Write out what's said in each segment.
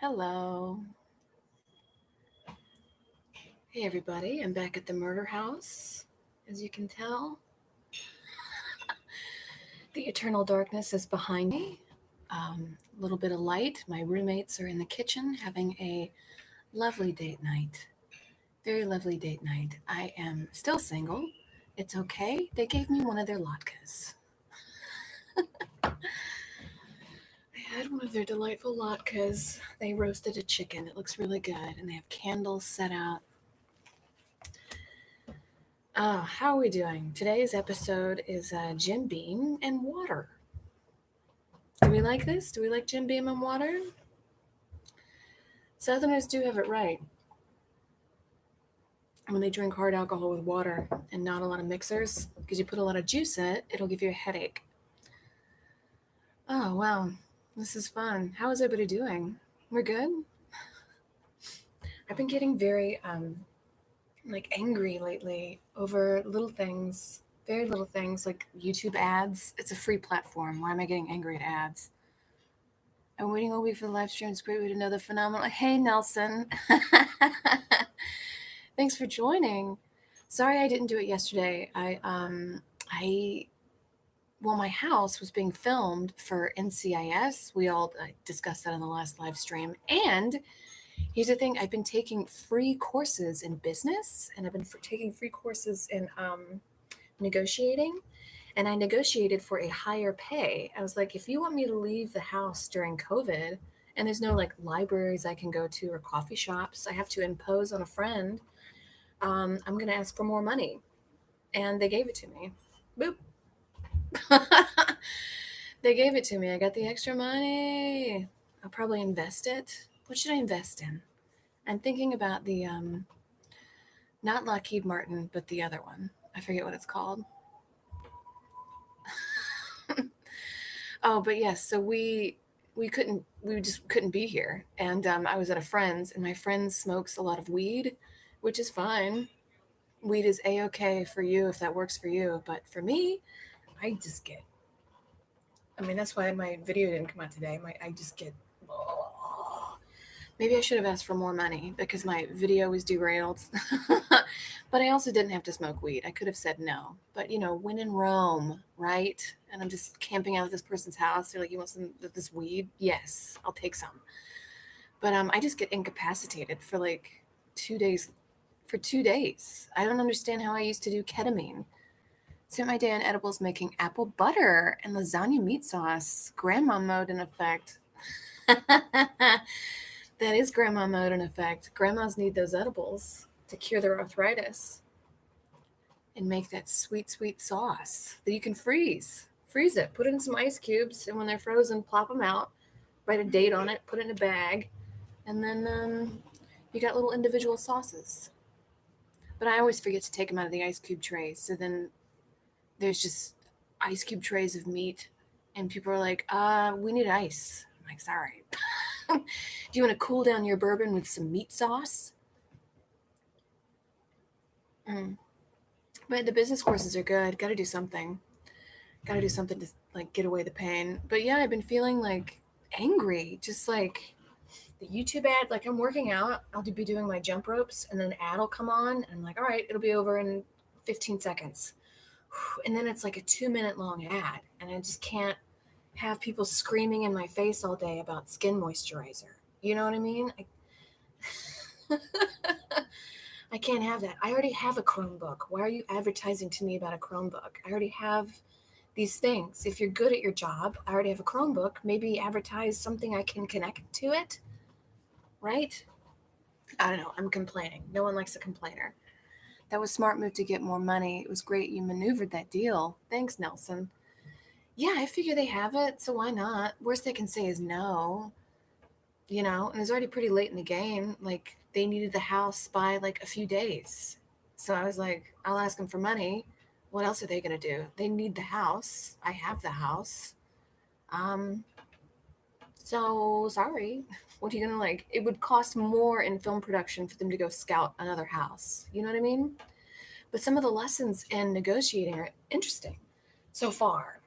Hello. Hey, everybody. I'm back at the murder house. As you can tell, the eternal darkness is behind me. A little bit of light. My roommates are in the kitchen having a lovely date night. Very lovely date night. I am still single. It's okay. They gave me one of their latkes. I had one of their delightful latkes. They roasted a chicken. It looks really good. And they have candles set out. How are we doing? Today's episode is Jim Beam and water. Do we like this? Do we like Jim Beam and water? Southerners do have it right. When they drink hard alcohol with water and not a lot of mixers, because you put a lot of juice in it, it'll give you a headache. Oh, wow. This is fun. How is everybody doing? We're good? I've been getting very angry lately over little things, very little things like YouTube ads. It's a free platform. Why am I getting angry at ads? I'm waiting all week for the live stream. It's a great way to know the phenomenal. Hey, Nelson. Thanks for joining. Sorry I didn't do it yesterday. My house was being filmed for NCIS. We all discussed that on the last live stream. And here's the thing: I've been taking free courses in business, and I've been taking free courses in negotiating. And I negotiated for a higher pay. I was like, if you want me to leave the house during COVID, and there's no like libraries I can go to or coffee shops, I have to impose on a friend. I'm going to ask for more money. And they gave it to me. Boop. They gave it to me. I got the extra money. I'll probably invest it. What should I invest in? I'm thinking about the, not Lockheed Martin, but the other one. I forget what it's called. Oh, but yes. So we just couldn't be here. And I was at a friend's, and my friend smokes a lot of weed, which is fine. Weed is a-okay for you if that works for you. But for me, that's why my video didn't come out today. Maybe I should have asked for more money because my video was derailed. But I also didn't have to smoke weed. I could have said no. But, when in Rome, right? And I'm just camping out at this person's house. They're like, you want some of this weed? Yes, I'll take some. But I just get incapacitated for like 2 days. For 2 days. I don't understand how I used to do ketamine. Spent my day on edibles making apple butter and lasagna meat sauce. Grandma mode in effect. That is grandma mode in effect. Grandmas need those edibles to cure their arthritis and make that sweet, sweet sauce that you can freeze. Freeze it, put it in some ice cubes, and when they're frozen, plop them out, write a date on it, put it in a bag, and then you got little individual sauces. But I always forget to take them out of the ice cube trays, so then there's just ice cube trays of meat, and people are like, we need ice. I'm like, sorry. Do you want to cool down your bourbon with some meat sauce? But the business courses are good. Got to do something. Got to do something to like get away the pain. But yeah, I've been feeling like angry. Just like the YouTube ad. Like I'm working out. I'll be doing my jump ropes, and then an ad will come on, and I'm like, all right, it'll be over in 15 seconds. And then it's like a 2-minute long ad, and I just can't have people screaming in my face all day about skin moisturizer. You know what I mean? I can't have that. I already have a Chromebook. Why are you advertising to me about a Chromebook? I already have these things. If you're good at your job, I already have a Chromebook. Maybe advertise something I can connect to it, right? I don't know. I'm complaining. No one likes a complainer. That was a smart move to get more money. It was great you maneuvered that deal. Thanks, Nelson. Yeah, I figure they have it, so why not? Worst they can say is no. And it's already pretty late in the game. Like, they needed the house by like a few days. So I was like, I'll ask them for money. What else are they going to do? They need the house. I have the house. So sorry. What are you going to like? It would cost more in film production for them to go scout another house. You know what I mean? But some of the lessons in negotiating are interesting so far.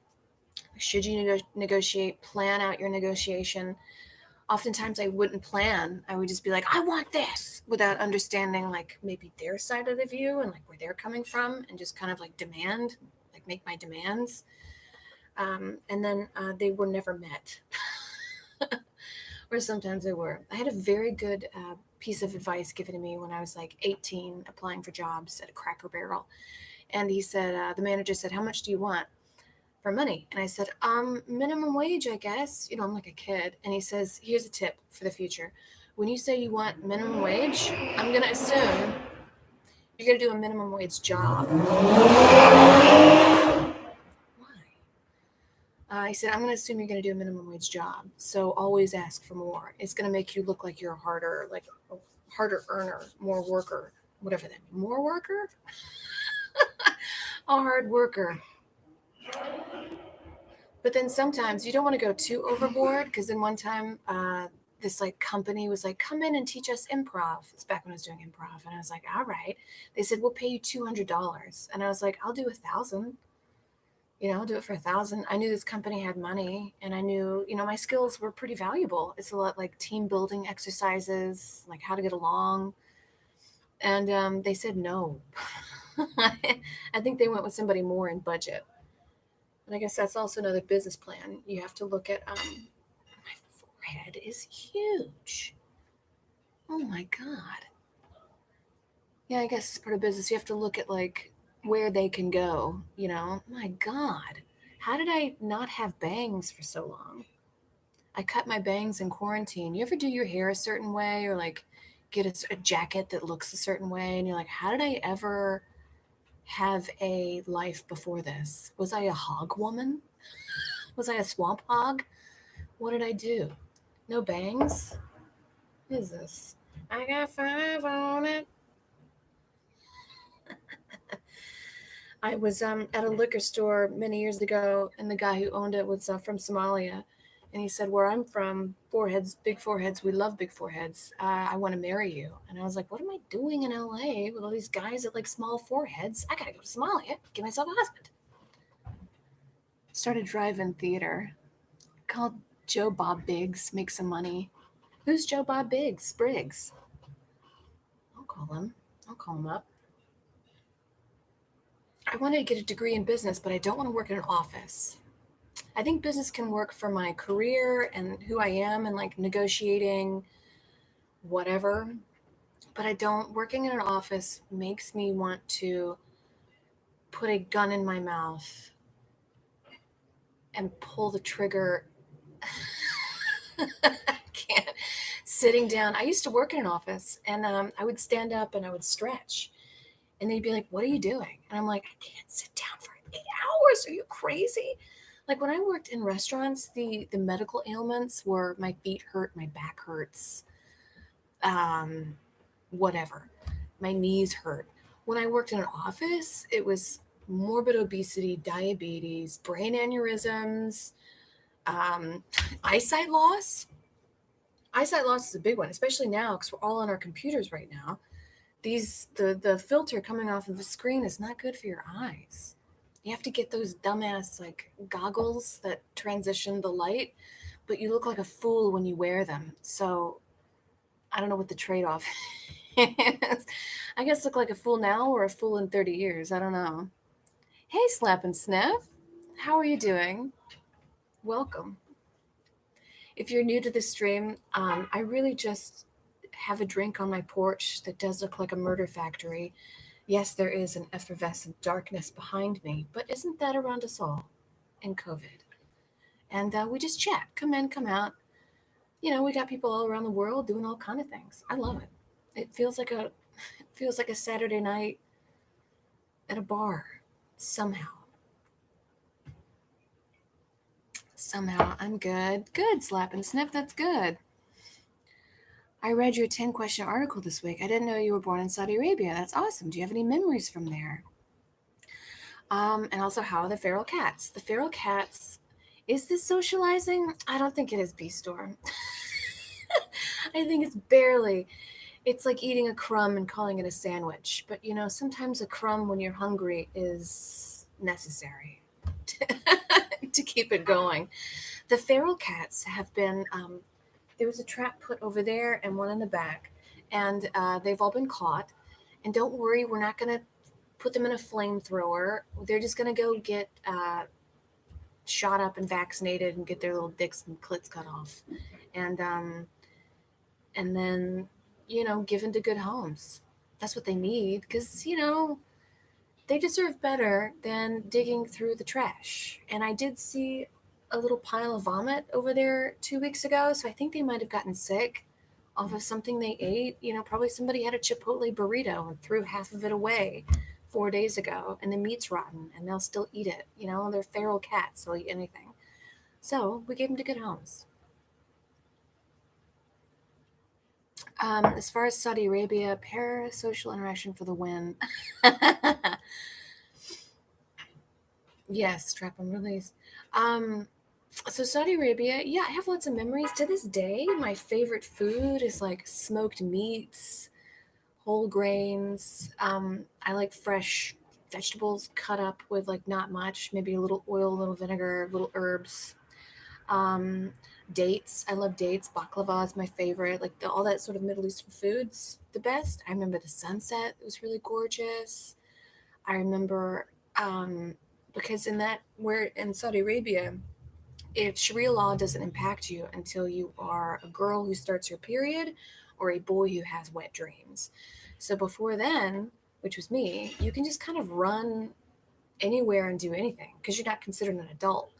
Should you negotiate? Plan out your negotiation. Oftentimes I wouldn't plan. I would just be like, I want this, without understanding like maybe their side of the view and like where they're coming from, and just kind of like demand, like make my demands. And then they were never met. Or sometimes they were. I had a very good piece of advice given to me when I was like 18, applying for jobs at a Cracker Barrel. And he said, the manager said, how much do you want for money? And I said, minimum wage, I guess. You know, I'm like a kid. And he says, here's a tip for the future. When you say you want minimum wage, I'm going to assume you're going to do a minimum wage job. Why? He said, I'm going to assume you're going to do a minimum wage job. So always ask for more. It's going to make you look like you're a harder earner, more worker, whatever that means. More worker? A hard worker. But then sometimes you don't want to go too overboard, because then one time this like company was like, come in and teach us improv. It's back when I was doing improv. And I was like, all right. They said, we'll pay you $200. And I was like, I'll do 1,000. You know, I'll do it for 1,000. I knew this company had money, and I knew, you know, my skills were pretty valuable. It's a lot like team building exercises, like how to get along. And they said no. I think they went with somebody more in budget. And I guess that's also another business plan. You have to look at my forehead is huge. Oh my God. Yeah, I guess it's part of business. You have to look at like where they can go, you know? My God. How did I not have bangs for so long? I cut my bangs in quarantine. You ever do your hair a certain way, or like get a jacket that looks a certain way, and you're like, how did I ever have a life before this? Was I a hog woman? Was I a swamp hog? What did I do? No bangs? What is this? I got 5 on it. I was at a liquor store many years ago, and the guy who owned it was from Somalia. And he said, where I'm from, foreheads, big foreheads, we love big foreheads. I want to marry you. And I was like, what am I doing in LA with all these guys that like small foreheads? I got to go to Somalia, get myself a husband. Started drive-in theater. Called Joe Bob Biggs, make some money. Who's Joe Bob Biggs? Briggs. I'll call him. I'll call him up. I wanted to get a degree in business, but I don't want to work in an office. I think business can work for my career and who I am and like negotiating whatever. But I don't, working in an office makes me want to put a gun in my mouth and pull the trigger. I can't. Sitting down. I used to work in an office, and I would stand up and I would stretch. And they'd be like, what are you doing? And I'm like, I can't sit down for 8 hours. Are you crazy? Like when I worked in restaurants, the medical ailments were my feet hurt, my back hurts, um, whatever. My knees hurt. When I worked in an office, it was morbid obesity, diabetes, brain aneurysms, um, eyesight loss. Eyesight loss is a big one, especially now because we're all on our computers right now. The filter coming off of the screen is not good for your eyes. You have to get those dumbass like goggles that transition the light, but you look like a fool when you wear them. So I don't know what the trade-off is. I guess look like a fool now or a fool in 30 years. I don't know. Hey, Slap and Sniff. How are you doing? Welcome. If you're new to the stream, I really just have a drink on my porch that does look like a murder factory. Yes, there is an effervescent darkness behind me, but isn't that around us all in COVID? And we just chat. Come in, come out. You know, we got people all around the world doing all kind of things. I love it. It feels like a Saturday night at a bar somehow. Somehow I'm good. Good, Slap and Sniff. That's good. I read your 10-question article this week. I didn't know you were born in Saudi Arabia. That's awesome. Do you have any memories from there? And also, how are the feral cats? The feral cats, is this socializing? I don't think it is, B-Storm. I think it's like eating a crumb and calling it a sandwich. But, you know, sometimes a crumb when you're hungry is necessary to keep it going. The feral cats have been There was a trap put over there and one in the back, and they've all been caught. And don't worry, we're not going to put them in a flamethrower. They're just going to go get shot up and vaccinated and get their little dicks and clits cut off, and then given to good homes. That's what they need, because they deserve better than digging through the trash. And I did see a little pile of vomit over there 2 weeks ago, so I think they might have gotten sick off of something they ate. Probably somebody had a Chipotle burrito and threw half of it away 4 days ago, and the meat's rotten, and they'll still eat it. They're feral cats, they'll eat anything. So we gave them to good homes. As far as Saudi Arabia, parasocial interaction for the win. Yes, trap and release. So Saudi Arabia, yeah, I have lots of memories. To this day, my favorite food is like smoked meats, whole grains. I like fresh vegetables cut up with like not much, maybe a little oil, a little vinegar, little herbs. Um, Dates, I love dates. Baklava is my favorite. Like all that sort of Middle Eastern foods, the best. I remember the sunset; it was really gorgeous. I remember because where in Saudi Arabia, if Sharia law doesn't impact you until you are a girl who starts her period or a boy who has wet dreams. So before then, which was me, you can just kind of run anywhere and do anything because you're not considered an adult.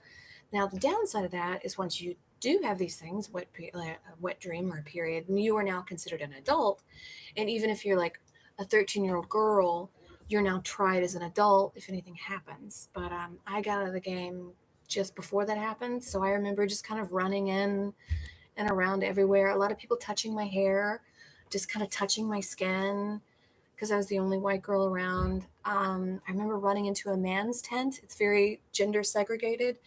Now, the downside of that is once you do have these things, a wet dream or a period, you are now considered an adult. And even if you're like a 13-year-old girl, you're now tried as an adult if anything happens. But I got out of the game just before that happened. So I remember just kind of running in and around everywhere. A lot of people touching my hair, just kind of touching my skin because I was the only white girl around. I remember running into a man's tent. It's very gender segregated.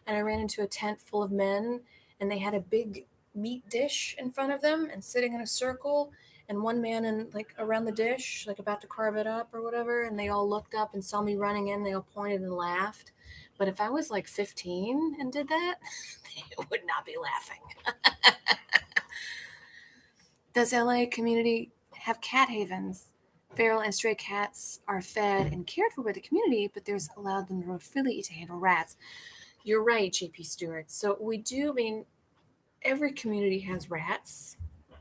And I ran into a tent full of men, and they had a big meat dish in front of them and sitting in a circle, and one man in like around the dish like about to carve it up or whatever, and they all looked up and saw me running in. They all pointed and laughed. But if I was like 15 and did that, they would not be laughing. Does LA community have cat havens? Feral and stray cats are fed and cared for by the community, but there's allowed them to freely to handle rats. You're right, JP Stewart. So we do, I mean, every community has rats.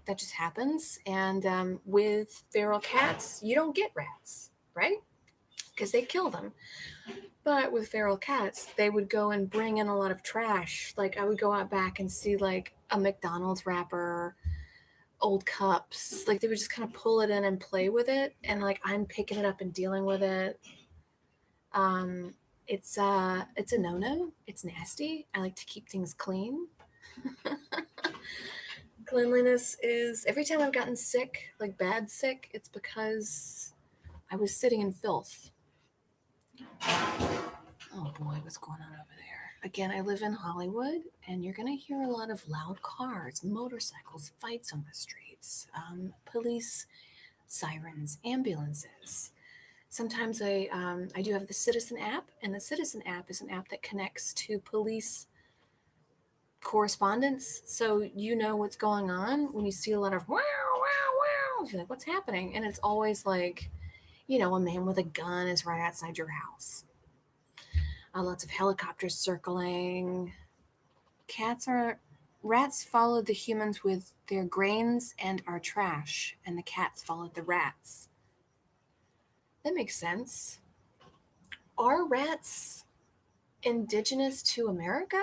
That just happens. And with feral cats, you don't get rats, right? Because they kill them. But with feral cats, they would go and bring in a lot of trash. Like I would go out back and see like a McDonald's wrapper, old cups. Like they would just kind of pull it in and play with it. And like I'm picking it up and dealing with it. Um, it's a no-no. It's nasty. I like to keep things clean. Cleanliness is every time I've gotten sick, like bad sick, it's because I was sitting in filth. Oh boy, what's going on over there? Again, I live in Hollywood, and you're gonna hear a lot of loud cars, motorcycles, fights on the streets, police sirens, ambulances. Sometimes I do have the Citizen app, and the Citizen app is an app that connects to police correspondence, so you know what's going on when you see a lot of wow, wow, wow. You're like, what's happening? And it's always like, a man with a gun is right outside your house. Lots of helicopters circling. Rats followed the humans with their grains and are trash, and the cats followed the rats. That makes sense. Are rats indigenous to America?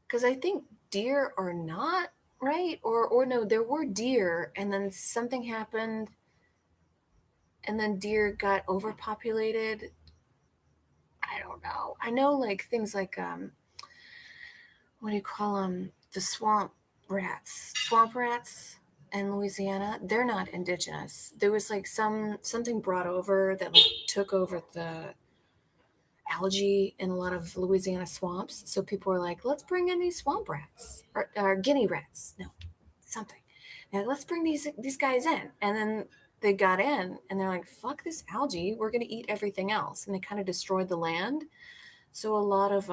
Because I think deer are not, right? Or no, there were deer, and then something happened, and then deer got overpopulated. I don't know. I know like things like what do you call them? The swamp rats in Louisiana. They're not indigenous. There was like something brought over that like took over the algae in a lot of Louisiana swamps. So people were like, let's bring in these swamp rats or guinea rats. No, something. And let's bring these guys in. And then they got in and they're like, fuck this algae. We're going to eat everything else. And they kind of destroyed the land. So a lot of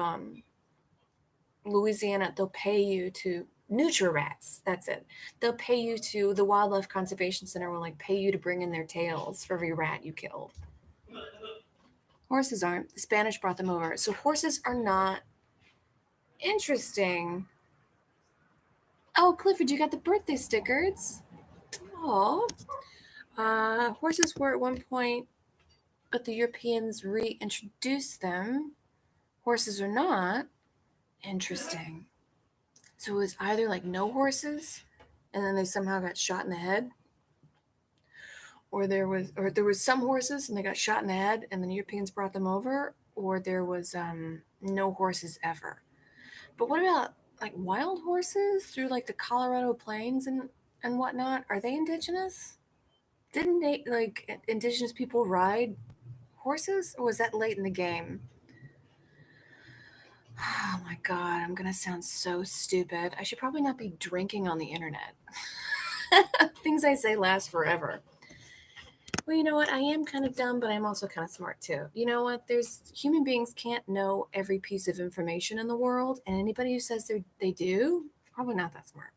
Louisiana, they'll pay you to Nutri-Rats, that's it. They'll pay you to, the Wildlife Conservation Center will like pay you to bring in their tails for every rat you killed. Horses aren't. The Spanish brought them over. So horses are not interesting. Oh, Clifford, you got the birthday stickers. Oh. Horses were at one point, but the Europeans reintroduced them. Horses are not. Interesting. So it was either like no horses, and then they somehow got shot in the head, or there was some horses and they got shot in the head, and then the Europeans brought them over, or there was no horses ever. But what about like wild horses through like the Colorado plains and whatnot? Are they indigenous? Didn't they like indigenous people ride horses, or was that late in the game? Oh my god, I'm gonna sound so stupid. I should probably not be drinking on the internet. Things I say last forever. Well, you know what? I am kind of dumb, but I'm also kind of smart too. You know what? There's human beings can't know every piece of information in the world, and anybody who says they do, probably not that smart.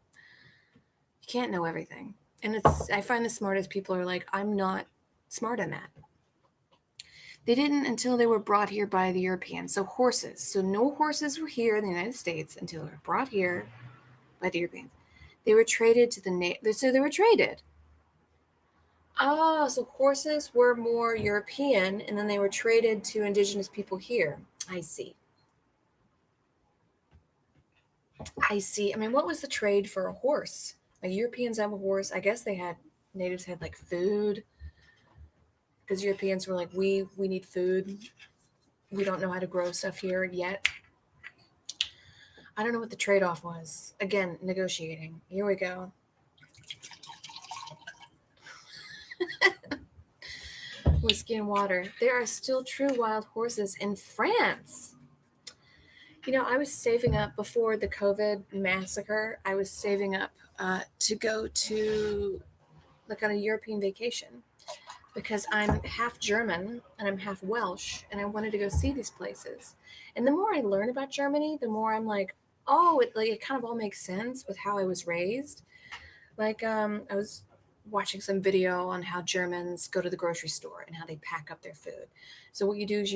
You can't know everything. And I find the smartest people are like, I'm not smart in that. They didn't until they were brought here by the Europeans. So horses. So no horses were here in the United States until they were brought here by the Europeans. They were traded to so they were traded. Oh, so horses were more European and then they were traded to indigenous people here. I see. I see. I mean, what was the trade for a horse? Like Europeans have a horse. I guess natives had like food because Europeans were like, we need food. We don't know how to grow stuff here yet. I don't know what the trade-off was. Again, negotiating. Here we go. Whiskey and water. There are still true wild horses in France. You know, I was saving up before the COVID massacre. I was saving up to go to like on a European vacation because I'm half German and I'm half Welsh, and I wanted to go see these places. And the more I learn about Germany, the more I'm like, oh, it kind of all makes sense with how I was raised. Like I was watching some video on how Germans go to the grocery store and how they pack up their food. So what you do is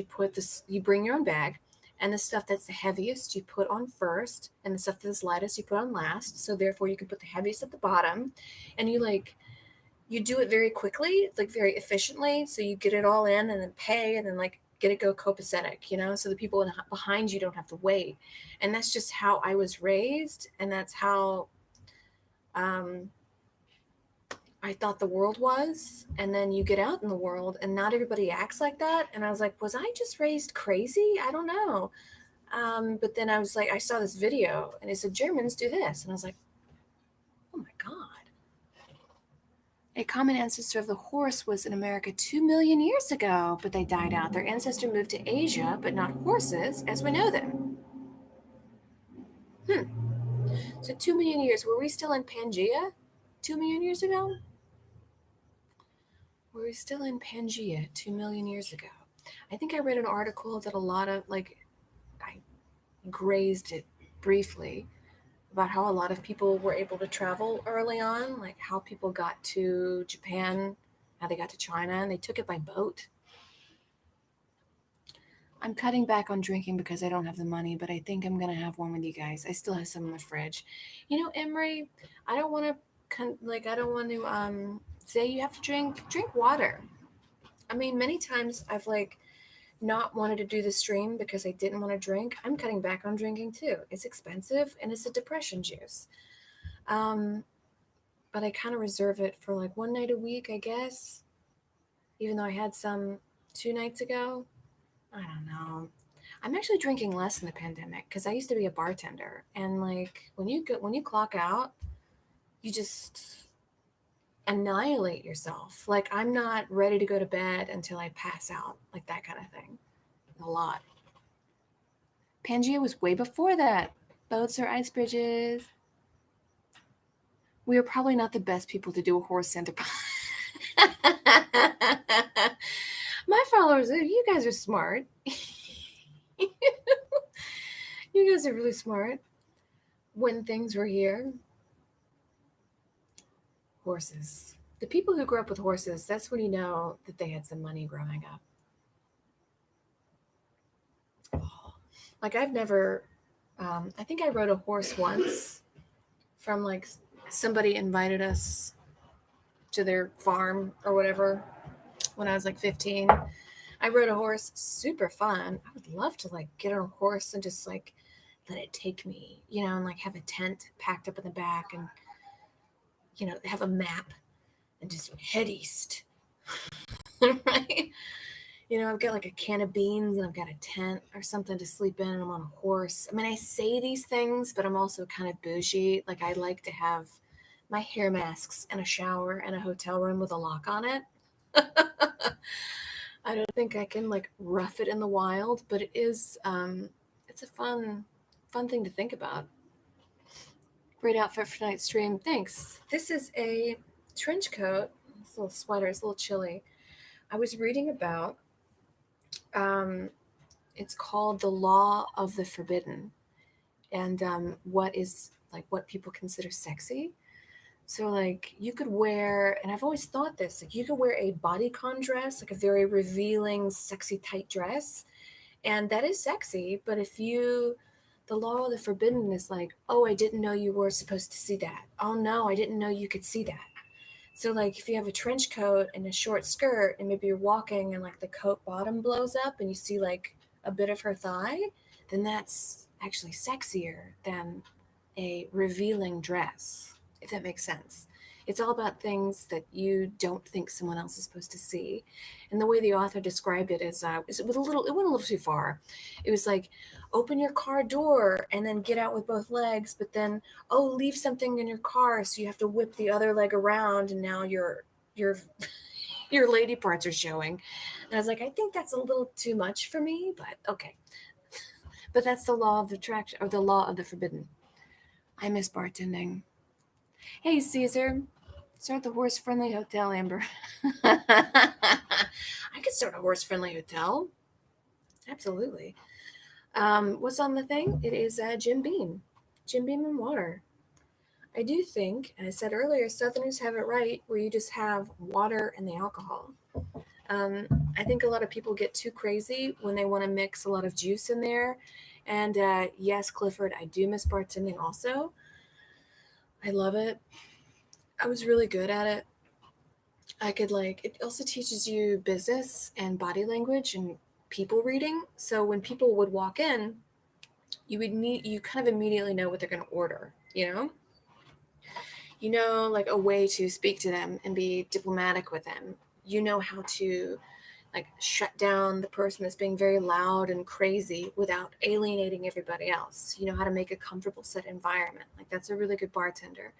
you bring your own bag, and the stuff that's the heaviest you put on first, and the stuff that's lightest you put on last. So therefore you can put the heaviest at the bottom, and you do it very quickly, like very efficiently. So you get it all in and then pay and then like get it go copacetic, so the people behind you don't have to wait. And that's just how I was raised, and that's how um, I thought the world was. And then you get out in the world and not everybody acts like that. And I was like, was I just raised crazy? I don't know. But then I was like, I saw this video and it said Germans do this. And I was like, oh my God. A common ancestor of the horse was in America 2 million years ago, but they died out. Their ancestor moved to Asia, but not horses as we know them. So 2 million years. Were we still in Pangea 2 million years ago? Were we still in Pangea 2 million years ago? I think I read an article that a lot of, I grazed it briefly, about how a lot of people were able to travel early on, like how people got to Japan, how they got to China, and they took it by boat. I'm cutting back on drinking because I don't have the money, but I think I'm going to have one with you guys. I still have some in the fridge. You know, Emery, I don't want to say you have to drink water. I mean, many times I've not wanted to do the stream because I didn't want to drink. I'm cutting back on drinking too. It's expensive and it's a depression juice. But I kind of reserve it for like one night a week, I guess. Even though I had some 2 nights ago. I don't know. I'm actually drinking less in the pandemic because I used to be a bartender, and like when you clock out, you just annihilate yourself. Like I'm not ready to go to bed until I pass out, like that kind of thing. A lot. Pangea was way before that. Boats or ice bridges. We are probably not the best people to do a horse anthropology. My followers, you guys are smart. You guys are really smart. when things were here. Horses. The people who grew up with horses, that's when you know that they had some money growing up. Like I've never, I think I rode a horse once from like somebody invited us to their farm or whatever when I was like 15. I rode a horse, super fun. I would love to like get on a horse and just like let it take me, and like have a tent packed up in the back and, have a map and just head east. Right? I've got like a can of beans and I've got a tent or something to sleep in and I'm on a horse. I mean, I say these things, but I'm also kind of bougie. Like I like to have my hair masks and a shower and a hotel room with a lock on it. I don't think I can like rough it in the wild, but it's a fun thing to think about. Great outfit for tonight's stream. Thanks. This is a trench coat. This little sweater. It's a little chilly. I was reading about it's called The Law of the Forbidden, and what people consider sexy. So like you could wear, and I've always thought this, like you could wear a bodycon dress, like a very revealing, sexy tight dress, and that is sexy. But the law of the forbidden is like, oh, I didn't know you were supposed to see that. Oh no, I didn't know you could see that. So like if you have a trench coat and a short skirt and maybe you're walking and like the coat bottom blows up and you see like a bit of her thigh, then that's actually sexier than a revealing dress, if that makes sense. It's all about things that you don't think someone else is supposed to see. And the way the author described it is it went a little too far. It was like, open your car door and then get out with both legs, but then, oh, leave something in your car, so you have to whip the other leg around, and now your your lady parts are showing. And I was like, I think that's a little too much for me, but okay. But that's the law of the attraction, or the law of the forbidden. I miss bartending. Hey, Caesar. Start the horse-friendly hotel, Amber. I could start a horse-friendly hotel. Absolutely. What's on the thing? It is Jim Beam. Jim Beam and water. I do think, and I said earlier, Southerners have it right where you just have water and the alcohol. I think a lot of people get too crazy when they want to mix a lot of juice in there. And yes, Clifford, I do miss bartending also. I love it. I was really good at it. It also teaches you business and body language and people reading. So when people would walk in, you kind of immediately know what they're going to order, like a way to speak to them and be diplomatic with them. You know how to like shut down the person that's being very loud and crazy without alienating everybody else. You know how to make a comfortable set environment. Like that's a really good bartender.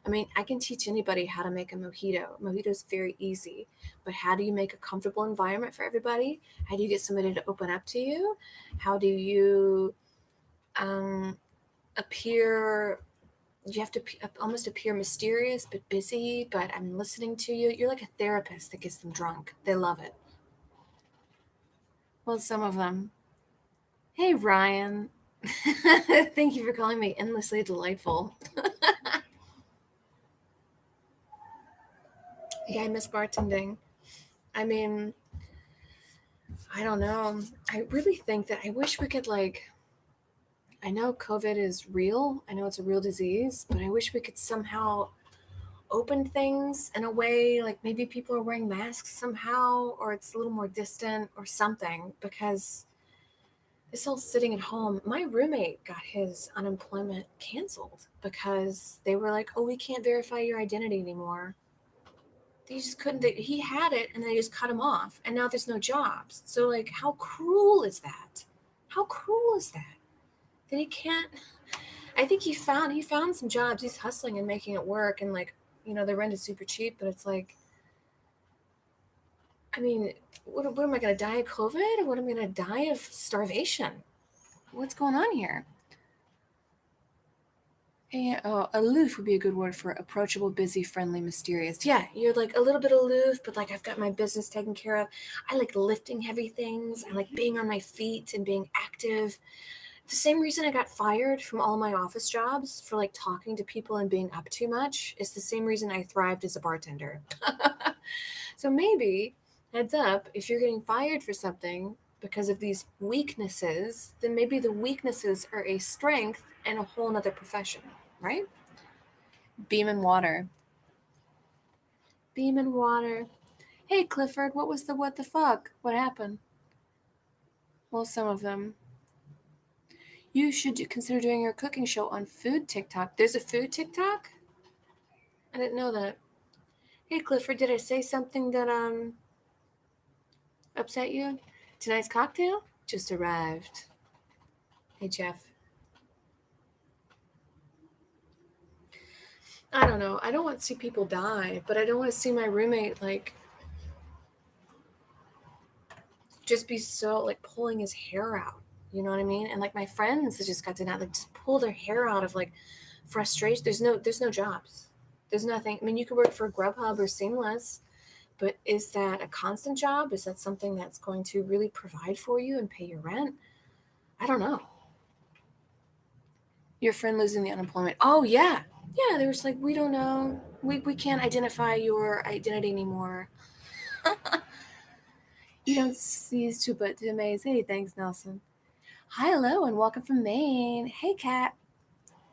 I mean, I can teach anybody how to make a mojito. Mojito is very easy, but how do you make a comfortable environment for everybody? How do you get somebody to open up to you? How do you appear? You have to almost appear mysterious but busy, but I'm listening to you. You're like a therapist that gets them drunk. They love it. Well, some of them. Hey, Ryan. Thank you for calling me endlessly delightful. Yeah, I miss bartending. I mean, I don't know. I really think that I wish we could I know COVID is real. I know it's a real disease, but I wish we could somehow open things in a way like maybe people are wearing masks somehow, or it's a little more distant or something, because this whole sitting at home, my roommate got his unemployment canceled because they were like, oh, we can't verify your identity anymore. They just couldn't, he had it and they just cut him off, and now there's no jobs. So like, how cruel is that? How cruel is that? That he can't, I think he found some jobs. He's hustling and making it work, and the rent is super cheap, but it's like, I mean, what am I going to die of COVID? Or what am I going to die of starvation? What's going on here? Hey, aloof would be a good word for approachable, busy, friendly, mysterious. Yeah, you're like a little bit aloof, but like I've got my business taken care of. I like lifting heavy things. I like being on my feet and being active. The same reason I got fired from all my office jobs for like talking to people and being up too much is the same reason I thrived as a bartender. So maybe, heads up, if you're getting fired for something because of these weaknesses, then maybe the weaknesses are a strength in a whole nother profession, right? Beam and water. Beam and water. Hey, Clifford, what the fuck? What happened? Well, some of them. You should consider doing your cooking show on food TikTok. There's a food TikTok? I didn't know that. Hey, Clifford, did I say something that upset you? Tonight's cocktail just arrived. Hey, Jeff. I don't know. I don't want to see people die, but I don't want to see my roommate like just be so like pulling his hair out. You know what I mean? And like my friends that just got denied, like just pull their hair out of like frustration. There's no jobs. There's nothing. I mean, you could work for Grubhub or Seamless, but is that a constant job? Is that something that's going to really provide for you and pay your rent? I don't know. Your friend losing the unemployment. Oh yeah. Yeah, there was like, we don't know. We can't identify your identity anymore. You don't cease to but to amaze. Hey, thanks, Nelson. Hi, hello, and welcome from Maine. Hey, Kat.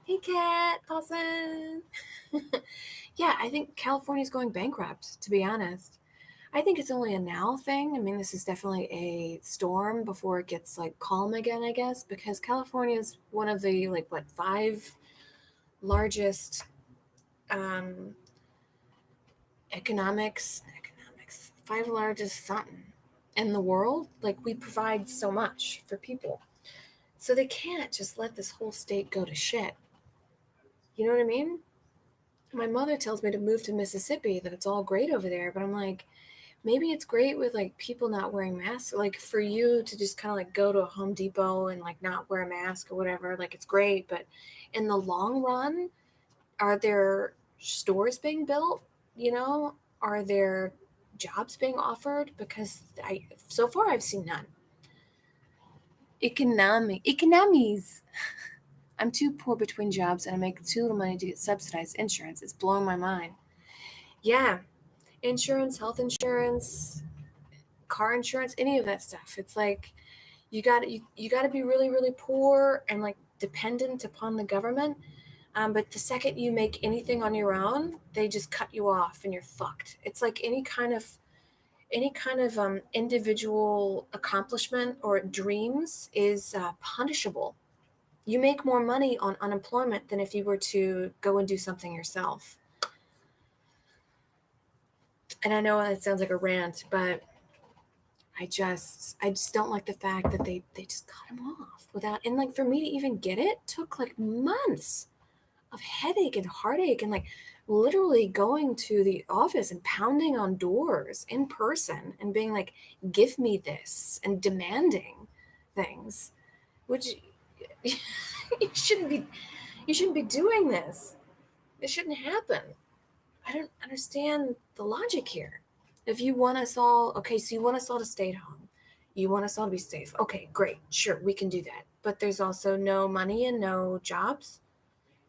Hey, Kat, Paulson. Yeah, I think California's going bankrupt, to be honest. I think it's only a now thing. I mean, this is definitely a storm before it gets like calm again, I guess, because California is one of the like what five largest um, economics, five largest something in the world. Like we provide so much for people, so they can't just let this whole state go to shit. You know what I mean? My mother tells me to move to Mississippi, that it's all great over there, but I'm like, maybe it's great with like people not wearing masks. Like for you to just kind of like go to a Home Depot and like not wear a mask or whatever, like it's great. But in the long run, are there stores being built? You know, are there jobs being offered? Because I so far I've seen none. Economies. I'm too poor between jobs and I make too little money to get subsidized insurance. It's blowing my mind. Yeah, insurance, health insurance, car insurance, any of that stuff. It's like you got to be really really poor and like dependent upon the government. But the second you make anything on your own, they just cut you off and you're fucked. It's like any kind of individual accomplishment or dreams is punishable. You make more money on unemployment than if you were to go and do something yourself. And I know that sounds like a rant, but I just don't like the fact that they just cut him off without, and like for me to even get it took like months of headache and heartache and like literally going to the office and pounding on doors in person and being like, give me this, and demanding things, which you shouldn't be you shouldn't be doing this. It shouldn't happen. I don't understand the logic here. If you want us all, okay, so you want us all to stay at home. You want us all to be safe. Okay, great. Sure, we can do that. But there's also no money and no jobs.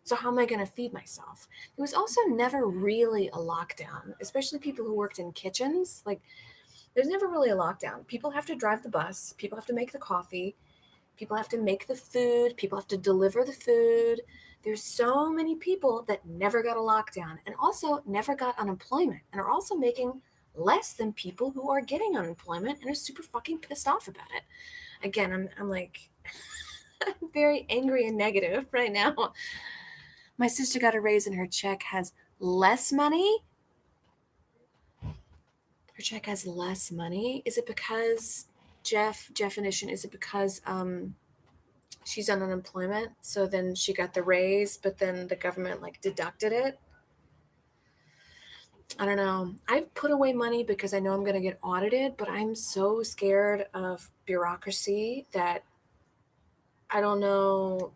So how am I going to feed myself? There was also never really a lockdown, especially people who worked in kitchens. Like there's never really a lockdown. People have to drive the bus, people have to make the coffee, people have to make the food, people have to deliver the food. There's so many people that never got a lockdown and also never got unemployment and are also making less than people who are getting unemployment and are super fucking pissed off about it. Again, I'm like I'm very angry and negative right now. My sister got a raise and her check has less money. Her check has less money. Is it because definition? Is it because she's on unemployment? So then she got the raise, but then the government like deducted it. I don't know. I've put away money because I know I'm going to get audited, but I'm so scared of bureaucracy that I don't know.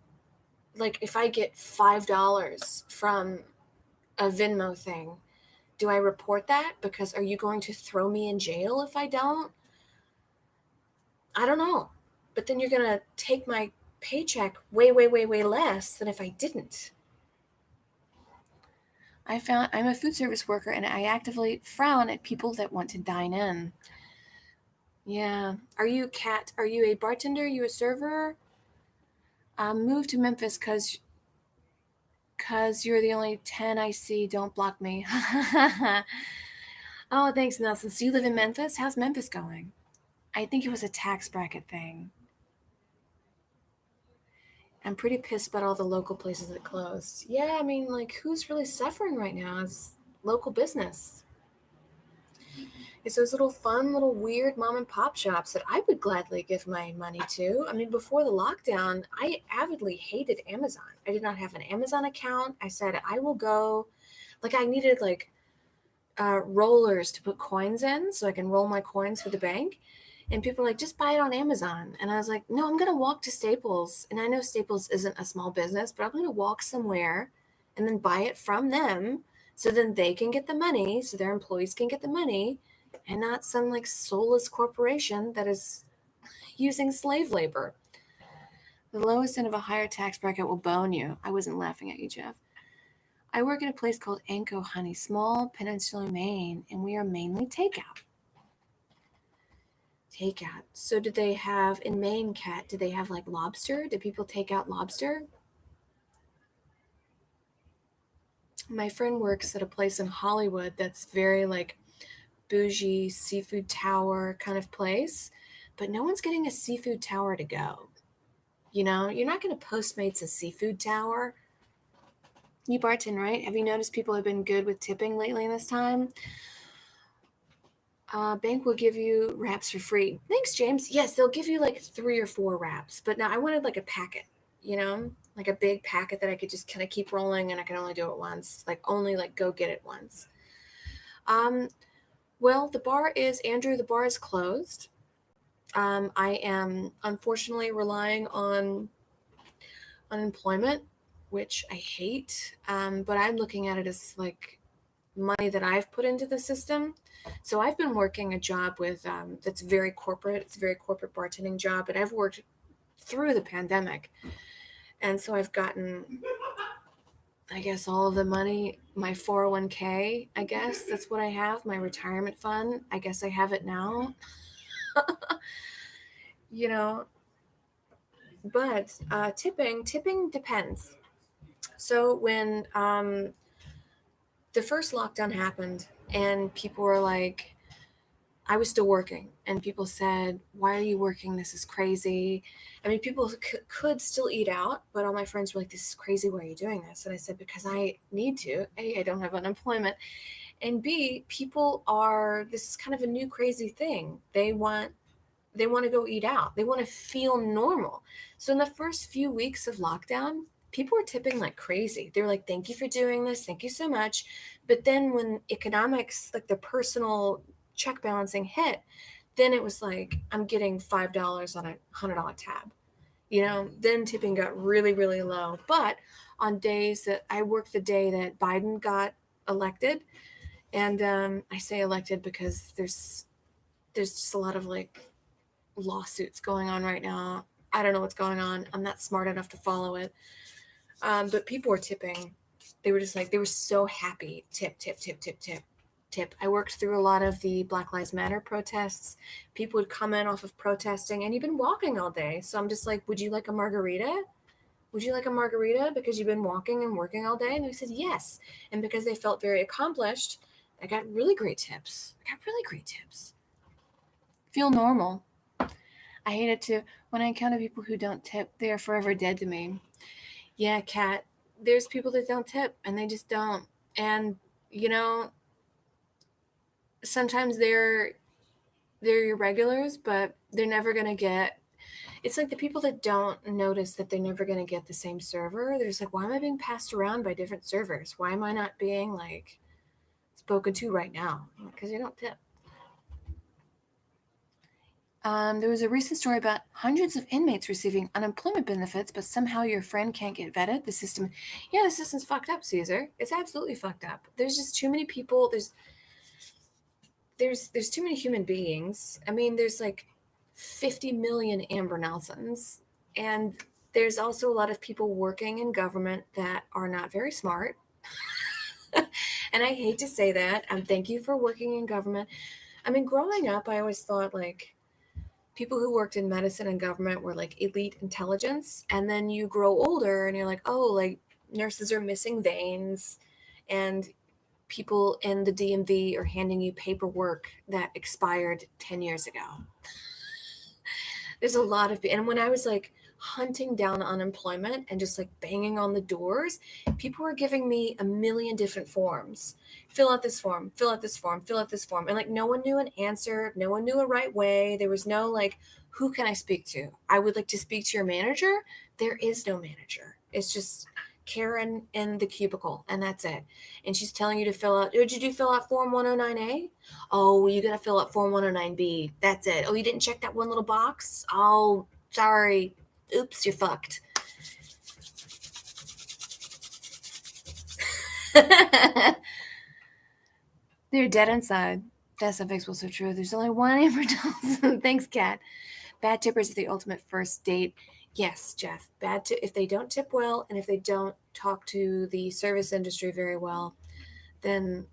Like if I get $5 from a Venmo thing, do I report that? Because are you going to throw me in jail if I don't? I don't know. But then you're going to take my paycheck way, way, way, way less than if I didn't. I'm a food service worker and I actively frown at people that want to dine in. Yeah. Are you a bartender? Are you a server? Move to Memphis because you're the only 10 I see. Don't block me. Oh, thanks, Nelson. So you live in Memphis? How's Memphis going? I think it was a tax bracket thing. I'm pretty pissed about all the local places that closed. Yeah, I mean, like, who's really suffering right now is local business. It's those little fun, little weird mom and pop shops that I would gladly give my money to. I mean, before the lockdown, I avidly hated Amazon. I did not have an Amazon account. I said, I will go, like, I needed, like, rollers to put coins in so I can roll my coins for the bank. And people were like, just buy it on Amazon. And I was like, no, I'm going to walk to Staples. And I know Staples isn't a small business, but I'm going to walk somewhere and then buy it from them so then they can get the money, so their employees can get the money, and not some like soulless corporation that is using slave labor. The lowest end of a higher tax bracket will bone you. I wasn't laughing at you, Jeff. I work at a place called Anko Honey, small peninsular Maine, and we are mainly takeout. Takeout. So did they have in Maine, Cat, did they have like lobster? Did people take out lobster? My friend works at a place in Hollywood that's very like bougie seafood tower kind of place, but no one's getting a seafood tower to go. You know, you're not going to Postmates a seafood tower. You bartend, right? Have you noticed people have been good with tipping lately in this time? Bank will give you wraps for free. Thanks, James. Yes, they'll give you like 3 or 4 wraps, but now I wanted like a packet, you know, like a big packet that I could just kind of keep rolling and I can only do it once, like only like go get it once. Well, Andrew, the bar is closed. I am unfortunately relying on unemployment, which I hate, but I'm looking at it as like money that I've put into the system. So I've been working a job with that's very corporate. It's a very corporate bartending job, and I've worked through the pandemic, and so I've gotten, I guess, all of the money, my 401k. I guess that's what I have. My retirement fund. I guess I have it now. You know, but tipping depends. So when the first lockdown happened, and people were like, I was still working, and people said, "Why are you working? This is crazy." I mean, people could still eat out, but all my friends were like, "This is crazy. Why are you doing this?" And I said, "Because I need to. A, I don't have unemployment, and B, people are. This is kind of a new crazy thing. They want to go eat out. They want to feel normal. So in the first few weeks of lockdown, people were tipping like crazy. They were like, "Thank you for doing this. Thank you so much." But then when economics, like the personal check balancing hit, then it was like, I'm getting $5 on a $100 tab. You know, then tipping got really, really low. But on days that I worked the day that Biden got elected, and I say elected because there's just a lot of like lawsuits going on right now. I don't know what's going on. I'm not smart enough to follow it. But people were tipping. They were just like, they were so happy. Tip, tip, tip, tip, tip, tip. I worked through a lot of the Black Lives Matter protests. People would come in off of protesting, and you've been walking all day. So I'm just like, would you like a margarita? Would you like a margarita because you've been walking and working all day? And they said yes. And because they felt very accomplished, I got really great tips. Feel normal. I hate it too. When I encounter people who don't tip, they are forever dead to me. Yeah, Kat, there's people that don't tip and they just don't. And, you know, sometimes they're your regulars, but they're never going to get, it's like the people that don't notice that they're never going to get the same server. They're just like, why am I being passed around by different servers? Why am I not being like spoken to right now? Because you don't tip. There was a recent story about hundreds of inmates receiving unemployment benefits, but somehow your friend can't get vetted. The system's fucked up, Caesar. It's absolutely fucked up. There's just too many people. There's too many human beings. I mean, there's like 50 million Amber Nelsons, and There's also a lot of people working in government that are not very smart. And I hate to say that. Thank you for working in government. I mean, growing up, I always thought like people who worked in medicine and government were like elite intelligence. And then you grow older and you're like, oh, like nurses are missing veins and people in the DMV are handing you paperwork that expired 10 years ago. There's a lot of, and when I was like hunting down unemployment and just like banging on the doors, people were giving me a million different forms. Fill out this form, fill out this form, fill out this form. And like no one knew an answer, no one knew a right way. There was no like, who can I speak to? I would like to speak to your manager. There is no manager. It's just Karen in the cubicle, and that's it. And she's telling you to fill out, did you fill out form 109A? Oh, you got to fill out form 109B. That's it. Oh, you didn't check that one little box? Oh, sorry. Oops, you're fucked. They're dead inside. That suffix was so true. There's only one Amber Johnson. Thanks, Kat. Bad tippers are the ultimate first date. Yes, Jeff. If they don't tip well and if they don't talk to the service industry very well, then